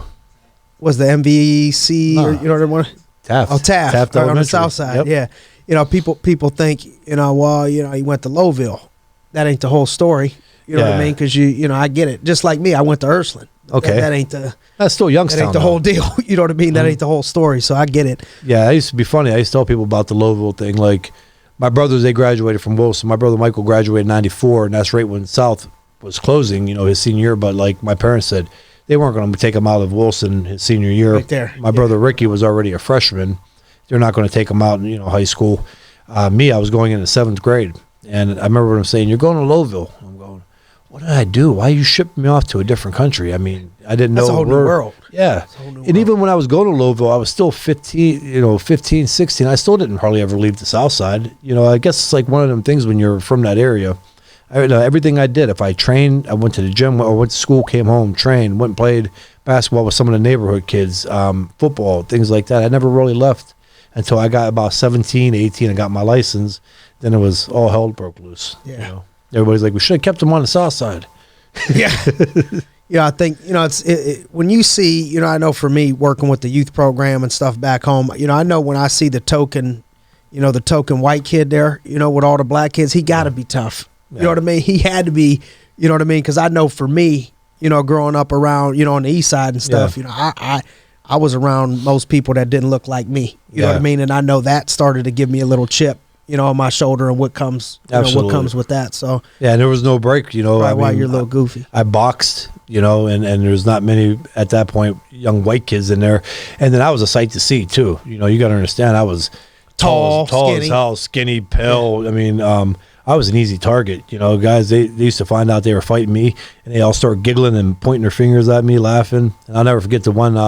Speaker 2: Was the MVC or the one?
Speaker 3: Taft.
Speaker 2: Oh, Taft on the South Side.
Speaker 3: Yep.
Speaker 2: Yeah. People think, he went to Lowville. That ain't the whole story. You know what I mean? Because I get it. Just like me, I went to Ursuline.
Speaker 3: Okay.
Speaker 2: That ain't
Speaker 3: that's still Youngstown.
Speaker 2: That ain't the whole deal. You know what I mean? That ain't the whole story. So I get it.
Speaker 3: Yeah, I used to be funny. I used to tell people about the Lowville thing. Like my brothers, they graduated from Wilson. My brother Michael graduated in '94, and that's right when South was closing. His senior year. But like my parents said, they weren't going to take him out of Wilson his senior year.
Speaker 2: Right there.
Speaker 3: My brother Ricky was already a freshman. They're not going to take him out in high school. Me, I was going into 7th grade, and I remember them saying, "You're going to Lowville." I'm going, "What did I do? Why you shipping me off to a different country?" I mean, I didn't know.
Speaker 2: That's a whole new world.
Speaker 3: Yeah. And even when I was going to Lowville, I was still 15, 16. I still didn't hardly ever leave the South Side. I guess it's like one of them things when you're from that area. Everything I did. If I trained, I went to the gym or went to school, came home, trained, went and played basketball with some of the neighborhood kids, football, things like that. I never really left until I got about 17, 18 and got my license. Then it was all hell broke loose.
Speaker 2: Yeah.
Speaker 3: You know? Everybody's like, we should have kept him on the south side.
Speaker 2: Yeah. Yeah, I think, when you see, I know for me working with the youth program and stuff back home, I know when I see the token white kid there, with all the black kids, he got to be tough. Yeah. You know what I mean? He had to be, you know what I mean? Because I know for me, growing up around, on the east side and stuff, I was around most people that didn't look like me. You know what I mean? And I know that started to give me a little chip, on my shoulder and what comes, what comes with that. So
Speaker 3: yeah, and there was no break,
Speaker 2: Probably why you're a little goofy.
Speaker 3: I boxed, and there's not many at that point young white kids in there, and then I was a sight to see too. You got to understand, I was tall
Speaker 2: skinny.
Speaker 3: as hell, skinny, pale. Yeah. I mean, I was an easy target. Guys, they used to find out they were fighting me, and they all start giggling and pointing their fingers at me, laughing. And I'll never forget the one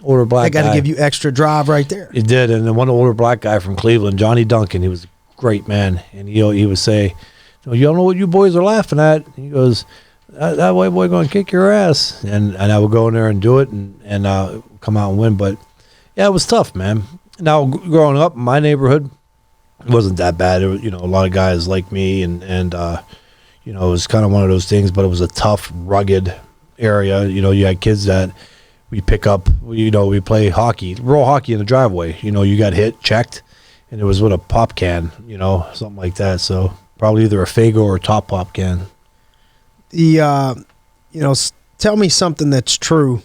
Speaker 3: older black guy.
Speaker 2: They got to give you extra drive right there.
Speaker 3: It did, and the one older black guy from Cleveland, Johnny Duncan, he was a great man, and he would say, "You don't know what you boys are laughing at." And he goes, that white boy going to kick your ass, and I would go in there and do it and come out and win. But yeah, it was tough, man. Now growing up in my neighborhood, it wasn't that bad. It was, a lot of guys like me, and it was kind of one of those things. But it was a tough, rugged area. You had kids that we pick up. We play hockey, roll hockey in the driveway. You got hit, checked, and it was with a pop can. Something like that. So probably either a Fago or a top pop can.
Speaker 2: Tell me something that's true,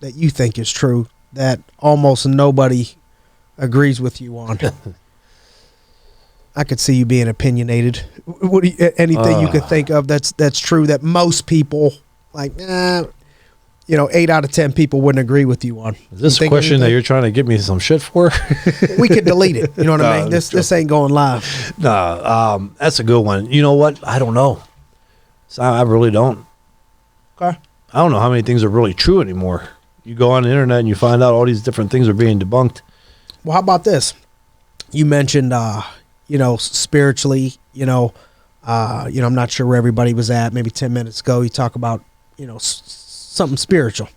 Speaker 2: that you think is true, that almost nobody agrees with you on. I could see you being opinionated. Anything you could think of that's true that most people, 8 out of 10 people wouldn't agree with you on.
Speaker 3: Is this a question that you're trying to give me some shit for?
Speaker 2: We could delete it. You know what I mean? This ain't going live.
Speaker 3: No, that's a good one. You know what? I don't know. So I really don't.
Speaker 2: Okay.
Speaker 3: I don't know how many things are really true anymore. You go on the internet and you find out all these different things are being debunked.
Speaker 2: Well, how about this? You mentioned, spiritually, I'm not sure where everybody was at. Maybe 10 minutes ago, you talk about, something spiritual.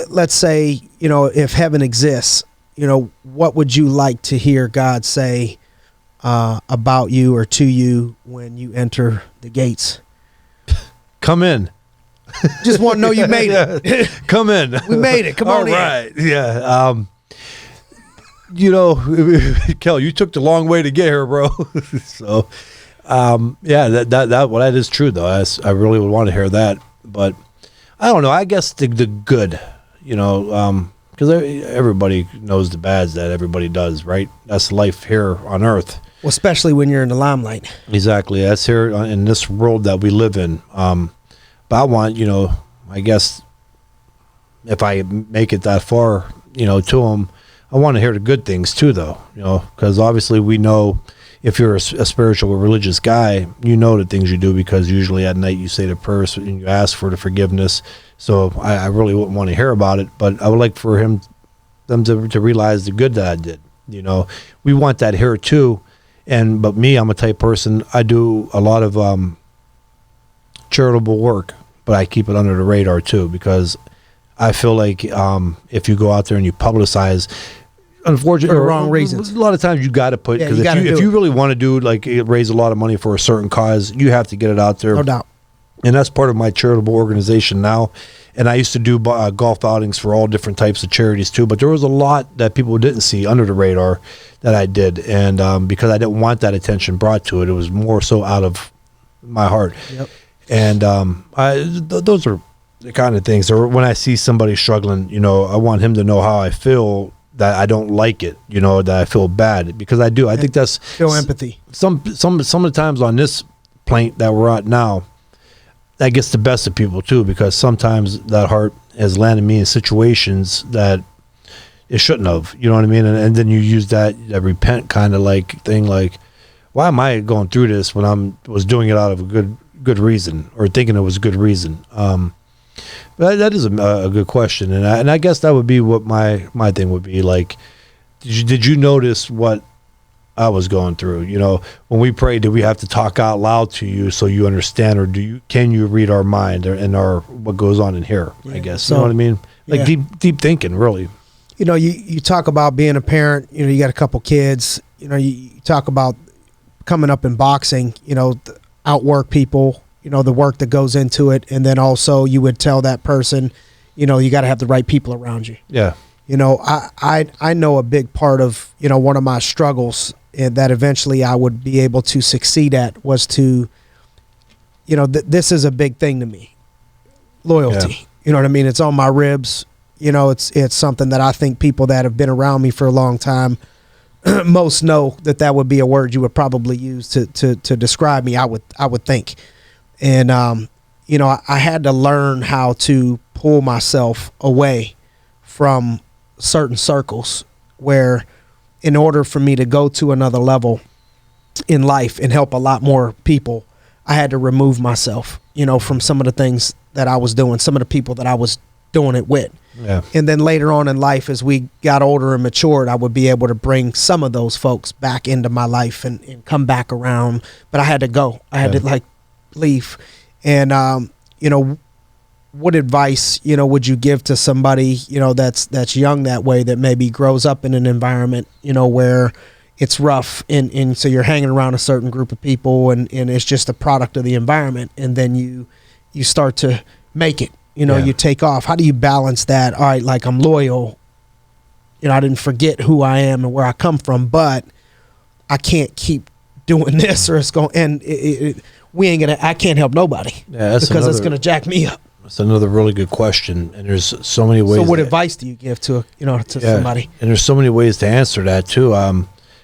Speaker 2: Let's say, if heaven exists, what would you like to hear God say about you or to you when you enter the gates?
Speaker 3: Come in.
Speaker 2: Just want to know you made it.
Speaker 3: Come in.
Speaker 2: We made it. Come on in.
Speaker 3: All right. Yeah. Kel, you took the long way to get here, bro. So, yeah, that is true though. I really would want to hear that, but I don't know. I guess the good, because everybody knows the bads that everybody does, right? That's life here on Earth.
Speaker 2: Well, especially when you're in the limelight.
Speaker 3: Exactly. That's here in this world that we live in. But I want, I guess if I make it that far, to them, I want to hear the good things too, though, because obviously we know if you're a spiritual or religious guy, the things you do, because usually at night you say the prayers and you ask for the forgiveness. So I really wouldn't want to hear about it, but I would like for them to realize the good that I did. We want that here too. But me, I'm a type person, I do a lot of charitable work, but I keep it under the radar too, because I feel like if you go out there and you publicize, unfortunately,
Speaker 2: for the wrong reasons,
Speaker 3: a lot of times you got to put, because if you really want to do raise a lot of money for a certain cause, you have to get it out there.
Speaker 2: No doubt.
Speaker 3: And that's part of my charitable organization now. And I used to do golf outings for all different types of charities too. But there was a lot that people didn't see under the radar that I did. And because I didn't want that attention brought to it, it was more so out of my heart. Yep. And those are the kind of things. Or when I see somebody struggling, I want him to know how I feel, that I don't like it, that I feel bad, because I do. I think that's
Speaker 2: feel empathy.
Speaker 3: Some of the times on this plane that we're at now, that gets the best of people too, because sometimes that heart has landed me in situations that it shouldn't have. You know what I mean? And then you use that repent kind of thing, why am I going through this when I was doing it out of a good reason, or thinking it was a good reason? But that is a good question, and I guess that would be what my thing would be like. Did you notice what I was going through. You know, when we pray, do we have to talk out loud to you so you understand, or can you read our mind and what goes on in here? I guess,
Speaker 2: so,
Speaker 3: you know what I mean? Like deep thinking, really.
Speaker 2: You know, you talk about being a parent, you know, you got a couple kids, you know, you talk about coming up in boxing, you know, outwork people, you know, the work that goes into it. And then also you would tell that person, you know, you got to have the right people around you.
Speaker 3: Yeah.
Speaker 2: You know, I know a big part of, you know, one of my struggles that eventually I would be able to succeed at was to, you know, this is a big thing to me. Loyalty. Yeah. You know what I mean? It's on my ribs. You know, it's something that I think people that have been around me for a long time, most know that would be a word you would probably use to describe me. I would think, and you know, I had to learn how to pull myself away from certain circles where, in order for me to go to another level in life and help a lot more people, I had to remove myself, you know, from some of the things that I was doing, some of the people that I was doing it with.
Speaker 3: Yeah.
Speaker 2: And then later on in life, as we got older and matured, I would be able to bring some of those folks back into my life and come back around. But I had to go. I had to leave. And, you know, what advice, you know, would you give to somebody, you know, that's young that way, that maybe grows up in an environment, you know, where it's rough and so you're hanging around a certain group of people and it's just a product of the environment, and then you start to make it. You know, you take off. How do you balance that? All right, like, I'm loyal. You know, I didn't forget who I am and where I come from, but I can't keep doing this, or it's going. And we ain't gonna. I can't help nobody because it's gonna jack me up.
Speaker 3: That's another really good question, and there's so many ways.
Speaker 2: So, what advice do you give to somebody?
Speaker 3: And there's so many ways to answer that too.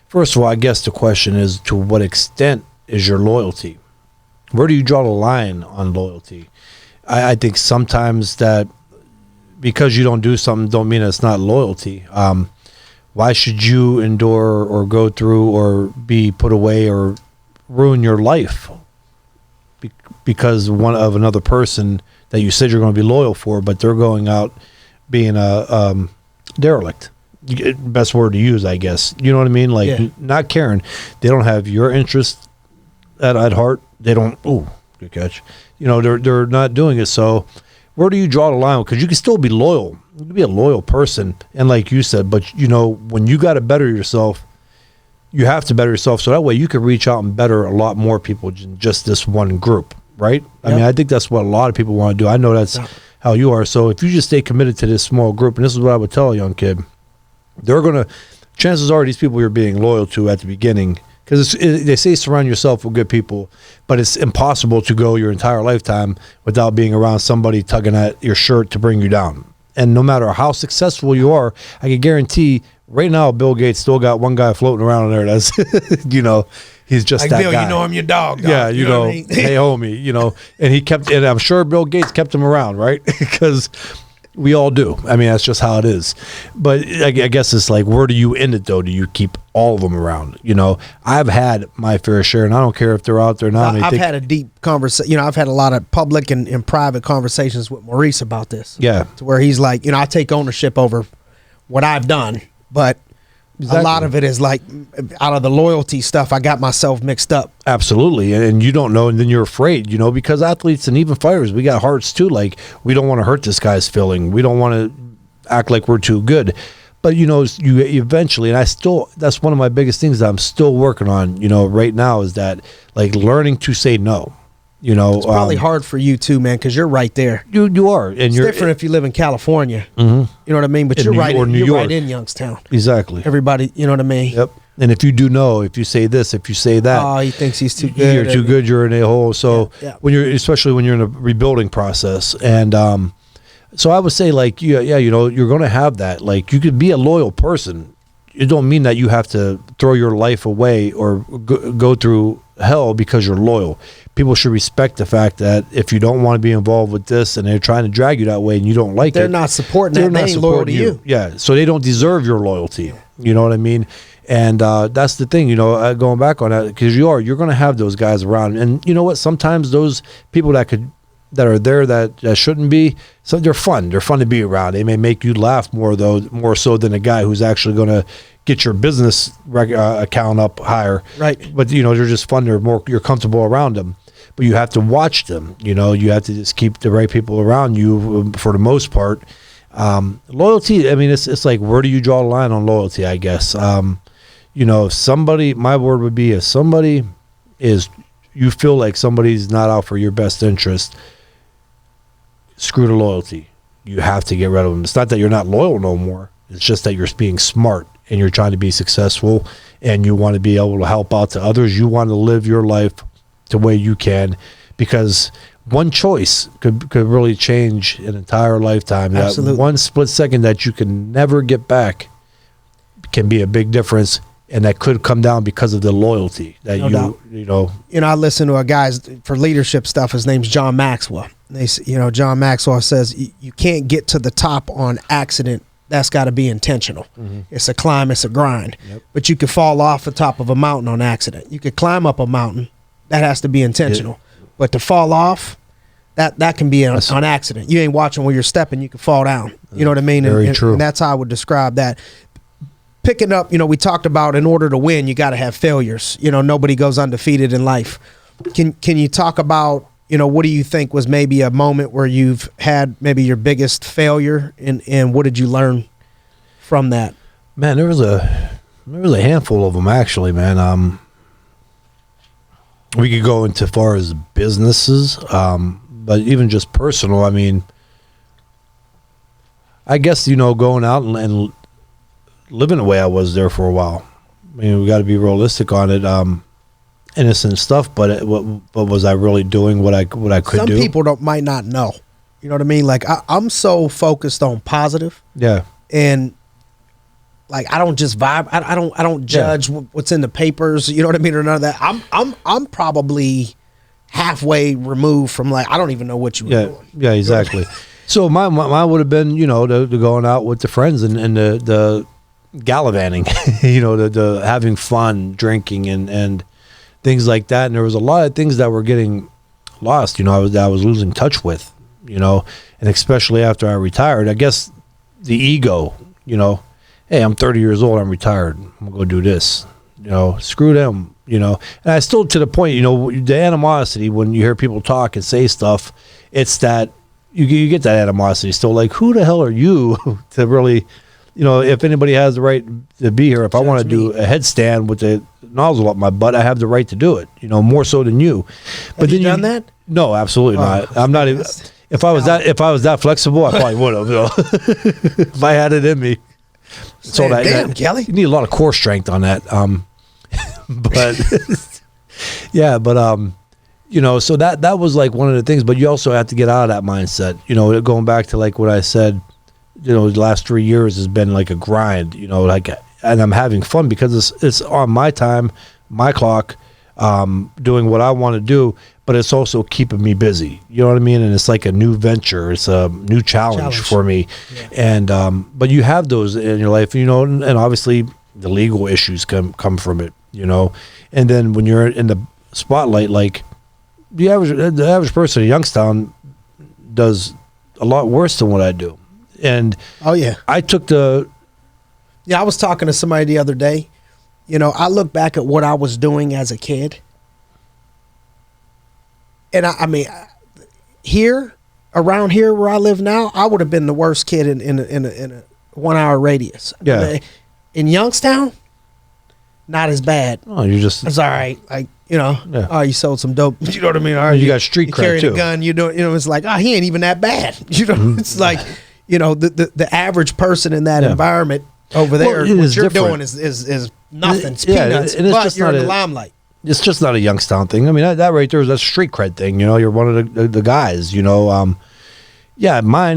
Speaker 3: First of all, I guess the question is, to what extent is your loyalty? Where do you draw the line on loyalty? I think sometimes that because you don't do something don't mean it's not loyalty. Why should you endure or go through or be put away or ruin your life because one of another person that you said you're going to be loyal for, but they're going out being a derelict? Best word to use, I guess. You know what I mean? Like, not caring. They don't have your interest at heart. They don't. Ooh, good catch. You know, they're not doing it. So where do you draw the line? Because you can still be loyal. You can be a loyal person. And like you said, but, you know, when you got to better yourself, you have to better yourself. So that way you can reach out and better a lot more people than just this one group, right? I mean, I think that's what a lot of people want to do. I know that's how you are. So if you just stay committed to this small group, and this is what I would tell a young kid, chances are these people you're being loyal to at the beginning, because they say surround yourself with good people, but it's impossible to go your entire lifetime without being around somebody tugging at your shirt to bring you down. And no matter how successful you are, I can guarantee right now Bill Gates still got one guy floating around in there that's, you know, he's just like that
Speaker 2: Bill,
Speaker 3: guy.
Speaker 2: you know, I'm your dog.
Speaker 3: Yeah, you know, I mean? Hey, homie, you know, and I'm sure Bill Gates kept him around, right? Because we all do. I mean, that's just how it is. But I guess it's like, where do you end it, though? Do you keep all of them around? You know, I've had my fair share, and I don't care if they're out there now.
Speaker 2: I've had a deep conversation. You know, I've had a lot of public and private conversations with Maurice about this.
Speaker 3: Yeah.
Speaker 2: To where he's like, you know, I take ownership over what I've done, but a lot of it is like, out of the loyalty stuff, I got myself mixed up.
Speaker 3: Absolutely. And you don't know, and then you're afraid, you know, because athletes and even fighters, we got hearts too. Like, we don't want to hurt this guy's feeling. We don't want to act like we're too good. But, you know, you eventually, and that's one of my biggest things that I'm still working on, you know, right now, is that, like, learning to say no. You know,
Speaker 2: it's probably hard for you too, man, because you're right there.
Speaker 3: You are, and
Speaker 2: it's different if you live in California. Mm-hmm. You know what I mean? But you're right in Youngstown.
Speaker 3: Exactly.
Speaker 2: Everybody, you know what I mean?
Speaker 3: Yep. And if you do know, if you say this, if you say that,
Speaker 2: oh, he thinks he's too good.
Speaker 3: You're too good. You're an a-hole. So especially when you're in a rebuilding process, and so I would say, like, you know, you're going to have that. Like, you could be a loyal person. It don't mean that you have to throw your life away or go through hell because you're loyal. People should respect the fact that if you don't want to be involved with this and they're trying to drag you that way and you don't like
Speaker 2: they're not supporting that. They ain't loyal to you.
Speaker 3: Yeah, so they don't deserve your loyalty. You know what I mean? And that's the thing, you know, going back on that, because you're going to have those guys around. And you know what? Sometimes those people that could that are there that shouldn't be. So they're fun. They're fun to be around. They may make you laugh more so than a guy who's actually going to get your business account up higher.
Speaker 2: Right.
Speaker 3: But they're just fun. You're comfortable around them. But you have to watch them. You have to just keep the right people around you for the most part. Loyalty, I mean, it's like, where do you draw the line on loyalty, I guess? If somebody, my word would be, if somebody is, you feel like somebody's not out for your best interest, screw the loyalty. You have to get rid of them. It's not that you're not loyal no more. It's just that you're being smart and you're trying to be successful and you want to be able to help out to others. You want to live your life the way you can, because one choice could really change an entire lifetime.
Speaker 2: Absolutely.
Speaker 3: That one split second that you can never get back can be a big difference, and that could come down because of the loyalty that
Speaker 2: I listen to a guy's for leadership stuff. His name's John Maxwell. John Maxwell says you can't get to the top on accident. That's got to be intentional. Mm-hmm. It's a climb, it's a grind. Yep. But you could fall off the top of a mountain on accident. You could climb up a mountain. That has to be intentional. But to fall off, that can be on accident. You ain't watching where you're stepping, you can fall down. You know what I mean?
Speaker 3: Very true.
Speaker 2: And that's how I would describe that. Picking up, we talked about in order to win, you got to have failures. Nobody goes undefeated in life. Can you talk about, what do you think was maybe a moment where you've had maybe your biggest failure, and what did you learn from that?
Speaker 3: Man, there was a handful of them actually, man. We could go into far as businesses, but even just personal. I mean, I guess going out and living the way I was there for a while. I mean, we got to be realistic on it. Innocent stuff, but what was I really doing? What I could
Speaker 2: Some
Speaker 3: do?
Speaker 2: Some people might not know. You know what I mean? Like I'm so focused on positive.
Speaker 3: Yeah.
Speaker 2: And like I don't just vibe. I don't judge what's in the papers. You know what I mean, or none of that. I'm probably halfway removed from like I don't even know what you were doing.
Speaker 3: Yeah, exactly. So mine would have been the going out with the friends and the gallivanting, the having fun, drinking and things like that. And there was a lot of things that were getting lost. I was losing touch with. And especially after I retired, I guess the ego. Hey, I'm 30 years old, I'm retired, I'm gonna go do this, screw them, and I still, to the point, the animosity, when you hear people talk and say stuff, it's that you get that animosity still, like, who the hell are you to really, if anybody has the right to be here, if I want to do a headstand with the nozzle up my butt, I have the right to do it, more so than you. But
Speaker 2: have you done that?
Speaker 3: No, absolutely not. I'm not even, if I was that flexible, I probably would have, if I had it in me. So
Speaker 2: damn, Kelly,
Speaker 3: you need a lot of core strength on that. But so that was like one of the things. But you also have to get out of that mindset. Going back to like what I said. The last 3 years has been like a grind. And I'm having fun because it's on my time, my clock, doing what I want to do. But it's also keeping me busy. You know what I mean? And it's like a new venture. It's a new challenge for me. Yeah. And but you have those in your life, and obviously the legal issues come from it, And then when you're in the spotlight, like the average person in Youngstown does a lot worse than what I do. And I took I
Speaker 2: was talking to somebody the other day. I look back at what I was doing as a kid. And I mean, around here where I live now, I would have been the worst kid in a 1 hour radius.
Speaker 3: Yeah.
Speaker 2: I mean, in Youngstown, not as bad.
Speaker 3: Oh, it's
Speaker 2: all right. Like, oh, you sold some dope. You know what I mean? All right,
Speaker 3: you got street cred
Speaker 2: carried
Speaker 3: too.
Speaker 2: A gun. It's like, oh, he ain't even that bad. It's like, the average person in that environment over there, what you're doing is nothing. It's peanuts, but you're in the limelight.
Speaker 3: It's just not a Youngstown thing. I mean, that right there is a street cred thing. You're one of the guys. Mine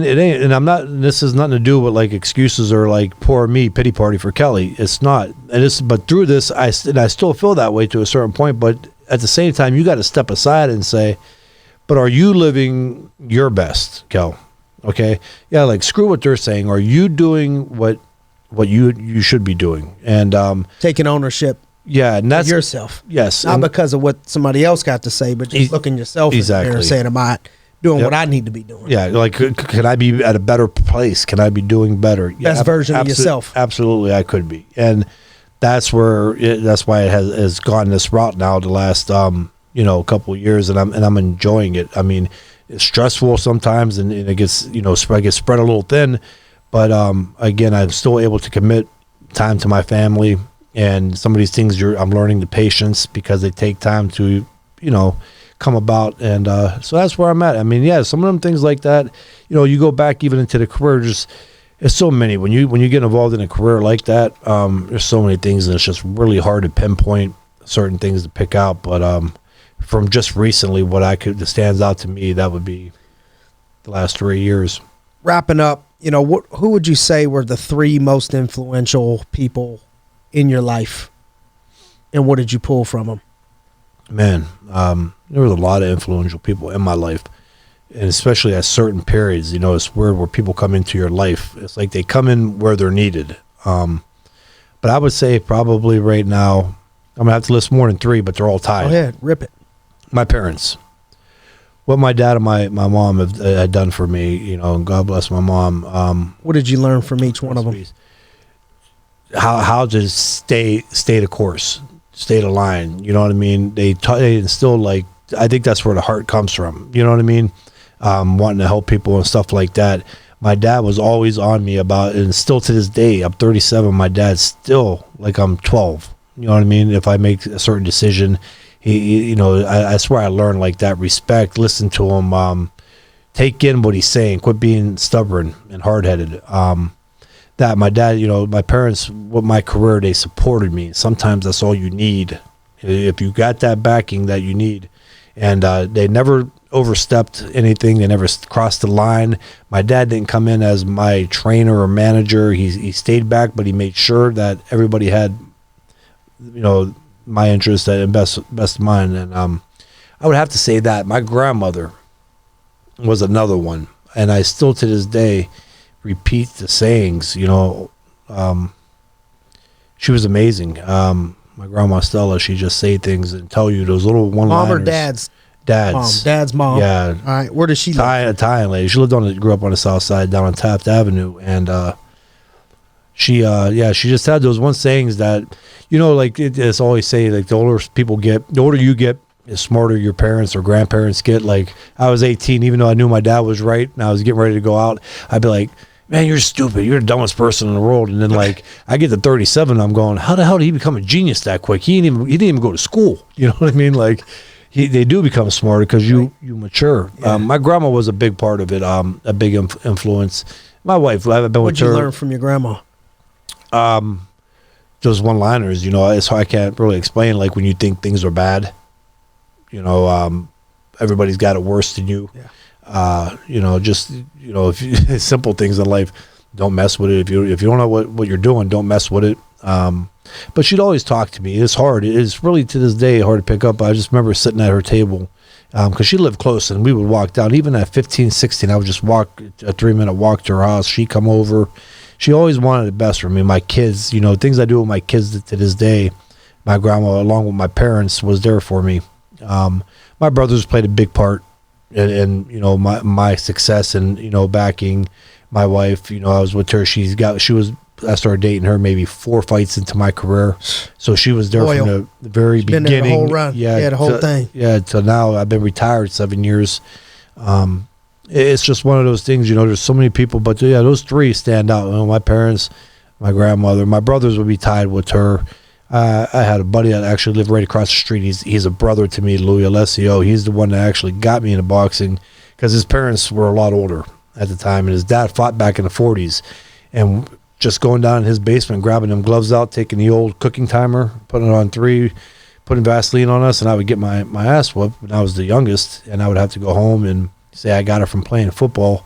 Speaker 3: it ain't, and I'm not. This has nothing to do with like excuses or like poor me pity party for Kelly. It's not. But through this, I still feel that way to a certain point. But at the same time, you got to step aside and say, but are you living your best, Kel? Okay, yeah. Like screw what they're saying. Are you doing what you should be doing? And
Speaker 2: taking ownership.
Speaker 3: Yeah, and that's
Speaker 2: yourself.
Speaker 3: Yes,
Speaker 2: not because of what somebody else got to say, but just looking yourself in the mirror and saying, "Am I doing what I need to be doing.
Speaker 3: Yeah, like can I be at a better place? Can I be doing better?
Speaker 2: Best version of yourself.
Speaker 3: Absolutely, I could be, and that's why it has gone this route now the last couple of years, and I'm enjoying it. I mean, it's stressful sometimes, and it gets I get spread a little thin, but again, I'm still able to commit time to my family, and some of these things I'm learning the patience because they take time to come about, and so that's where I'm at. I mean, yeah, some of them things like that, you go back even into the career, there's so many when you get involved in a career like that. There's so many things, and it's just really hard to pinpoint certain things to pick out. But from just recently, that stands out to me, that would be the last 3 years.
Speaker 2: Wrapping up, who would you say were the 3 most influential people in your life, and what did you pull from them?
Speaker 3: Man, there was a lot of influential people in my life, and especially at certain periods. It's weird where people come into your life. It's like they come in where they're needed. But I would say probably right now, I'm going to have to list more than 3, but they're all tied.
Speaker 2: Go ahead, rip it.
Speaker 3: My parents. What my dad and my mom had done for me, and God bless my mom.
Speaker 2: What did you learn from each one of them?
Speaker 3: How to stay the course, stay the line. You know what I mean? They instill, I think that's where the heart comes from. You know what I mean? Wanting to help people and stuff like that. My dad was always on me about, and still to this day, I'm 37. My dad's still like I'm 12. You know what I mean? If I make a certain decision, that's where I learned like that respect. Listen to him. Take in what he's saying. Quit being stubborn and hard-headed. That my dad, my parents, with my career, they supported me. Sometimes that's all you need. If you got that backing that you need. And they never overstepped anything. They never crossed the line. My dad didn't come in as my trainer or manager. He stayed back, but he made sure that everybody had, my interest and best of mine. And I would have to say that my grandmother was another one. And I still to this day repeat the sayings. She was amazing. My grandma Stella, she just say things and tell you those little one-liners.
Speaker 2: Mom or dad's?
Speaker 3: Dad's
Speaker 2: mom.
Speaker 3: Yeah.
Speaker 2: All right. Where does she live?
Speaker 3: Italian lady. She grew up on the south side down on Taft Avenue, and she just had those one sayings that, it's always say, like, the older you get, the smarter your parents or grandparents get. Like, I was 18, even though I knew my dad was right, and I was getting ready to go out, I'd be like, man, you're stupid. You're the dumbest person in the world. And then, I get to 37, I'm going, how the hell did he become a genius that quick? He didn't even go to school. You know what I mean? Like, they do become smarter because you mature. Yeah. My grandma was a big part of it, a big influence. My wife, I've been with her.
Speaker 2: What did you learn from your grandma?
Speaker 3: Those one-liners, it's I can't really explain. Like, when you think things are bad, everybody's got it worse than you. Yeah. If simple things in life, don't mess with it. If you don't know what you're doing, don't mess with it. But she'd always talk to me. It's hard. It's really to this day hard to pick up. I just remember sitting at her table because she lived close, and we would walk down. Even at 15, 16, I would just walk a 3-minute walk to her house. She'd come over. She always wanted the best for me. My kids, things I do with my kids to this day, my grandma, along with my parents, was there for me. My brothers played a big part in my success and backing my wife. I was with her. I started dating her maybe 4 fights into my career, so she was there from the very beginning.
Speaker 2: Been there the whole run. Yeah, the whole thing.
Speaker 3: Yeah, till now. I've been retired 7 years. It's just one of those things. There's so many people, but yeah, those 3 stand out. My parents, my grandmother, my brothers would be tied with her. I had a buddy that actually lived right across the street. He's a brother to me, Louis Alessio. He's the one that actually got me into boxing because his parents were a lot older at the time, and his dad fought back in the 40s. And just going down in his basement, grabbing them gloves out, taking the old cooking timer, putting it on 3, putting Vaseline on us, and I would get my ass whooped when I was the youngest, and I would have to go home and say I got it from playing football.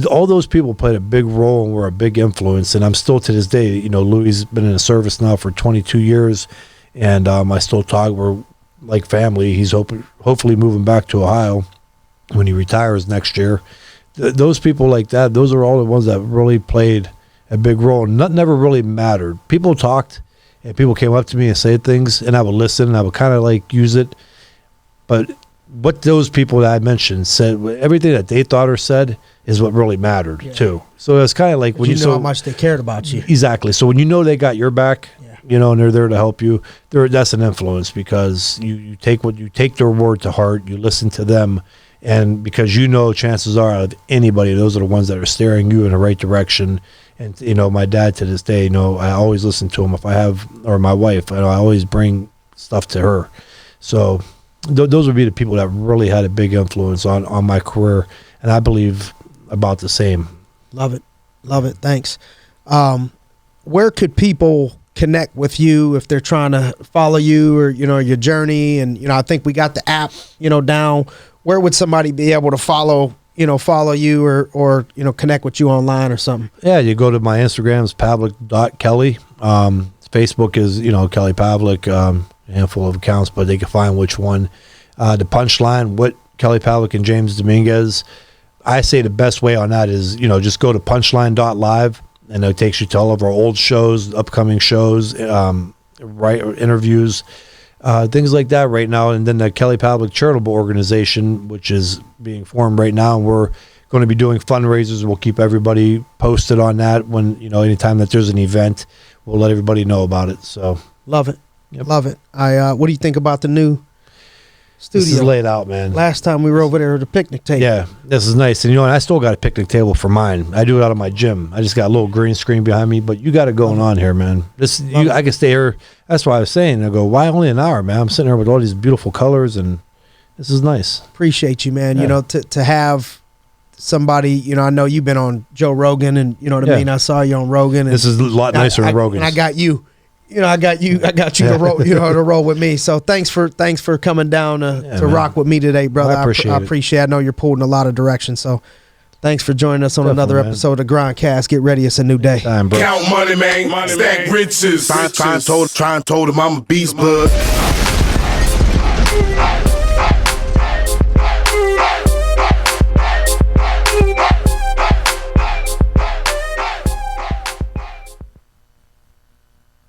Speaker 3: All those people played a big role and were a big influence, and I'm still to this day, Louis has been in the service now for 22 years, and I still talk. We're like family. He's hopefully moving back to Ohio when he retires next year. Those people like that, those are all the ones that really played a big role. Nothing ever really mattered. People talked, and people came up to me and said things, and I would listen, and I would kind of use it, but what those people that I mentioned said, everything that they thought or said is what really mattered too. So it's kind of like when
Speaker 2: you know how much they cared about you.
Speaker 3: Exactly. So when you know they got your back, you know, and they're there to help you, that's an influence, because you take their word to heart, you listen to them, and because you know, chances are, out of anybody, those are the ones that are steering you in the right direction. And you know, my dad to this day, you know, I always listen to him. If I have, or my wife, I always bring stuff to her. So those would be the people that really had a big influence on my career, and I believe about the same.
Speaker 2: Love it. Thanks. Where could people connect with you if they're trying to follow you, or you know, your journey? And you know, I think we got the app, you know, down. Where would somebody be able to follow you, or you know, connect with you online or something? Yeah,
Speaker 3: you go to my Instagram's pavlik.kelly. Facebook is, you know, Kelly Pavlik, a handful of accounts, but they can find which one. The punchline, what Kelly Pavlik and James Dominguez, I say the best way on that is, you know, just go to punchline.live, and it takes you to all of our old shows, upcoming shows, interviews, things like that right now. And then the Kelly Pavlik Charitable Organization, which is being formed right now, and we're going to be doing fundraisers. We'll keep everybody posted on that. When, you know, anytime that there's an event, we'll let everybody know about it. So
Speaker 2: love it. Love it. What do you think about the new studio?
Speaker 3: This is laid out, man.
Speaker 2: Last time we were over there with a picnic table.
Speaker 3: Yeah, this is nice. And you know, I still got a picnic table for mine. I do it out of my gym. I just got a little green screen behind me, but you got it going on here, man. I can stay here. That's why I was saying, I go, why only an hour, man? I'm sitting here with all these beautiful colors, and this is nice.
Speaker 2: Appreciate you, man. Yeah. You know, to have somebody, you know, I know you've been on Joe Rogan, and you know what I mean? I saw you on Rogan. And
Speaker 3: this is a lot nicer than Rogan's.
Speaker 2: And I got you. You know, I got you to roll, you know, to roll with me. So thanks for coming down to rock with me today, brother.
Speaker 3: I appreciate it.
Speaker 2: I know you're pulled in a lot of directions. So thanks for joining us on another episode of Grindcast. Get ready, it's a new day.
Speaker 1: Count money, man. Stack riches. Try and told him I'm a beast, bud.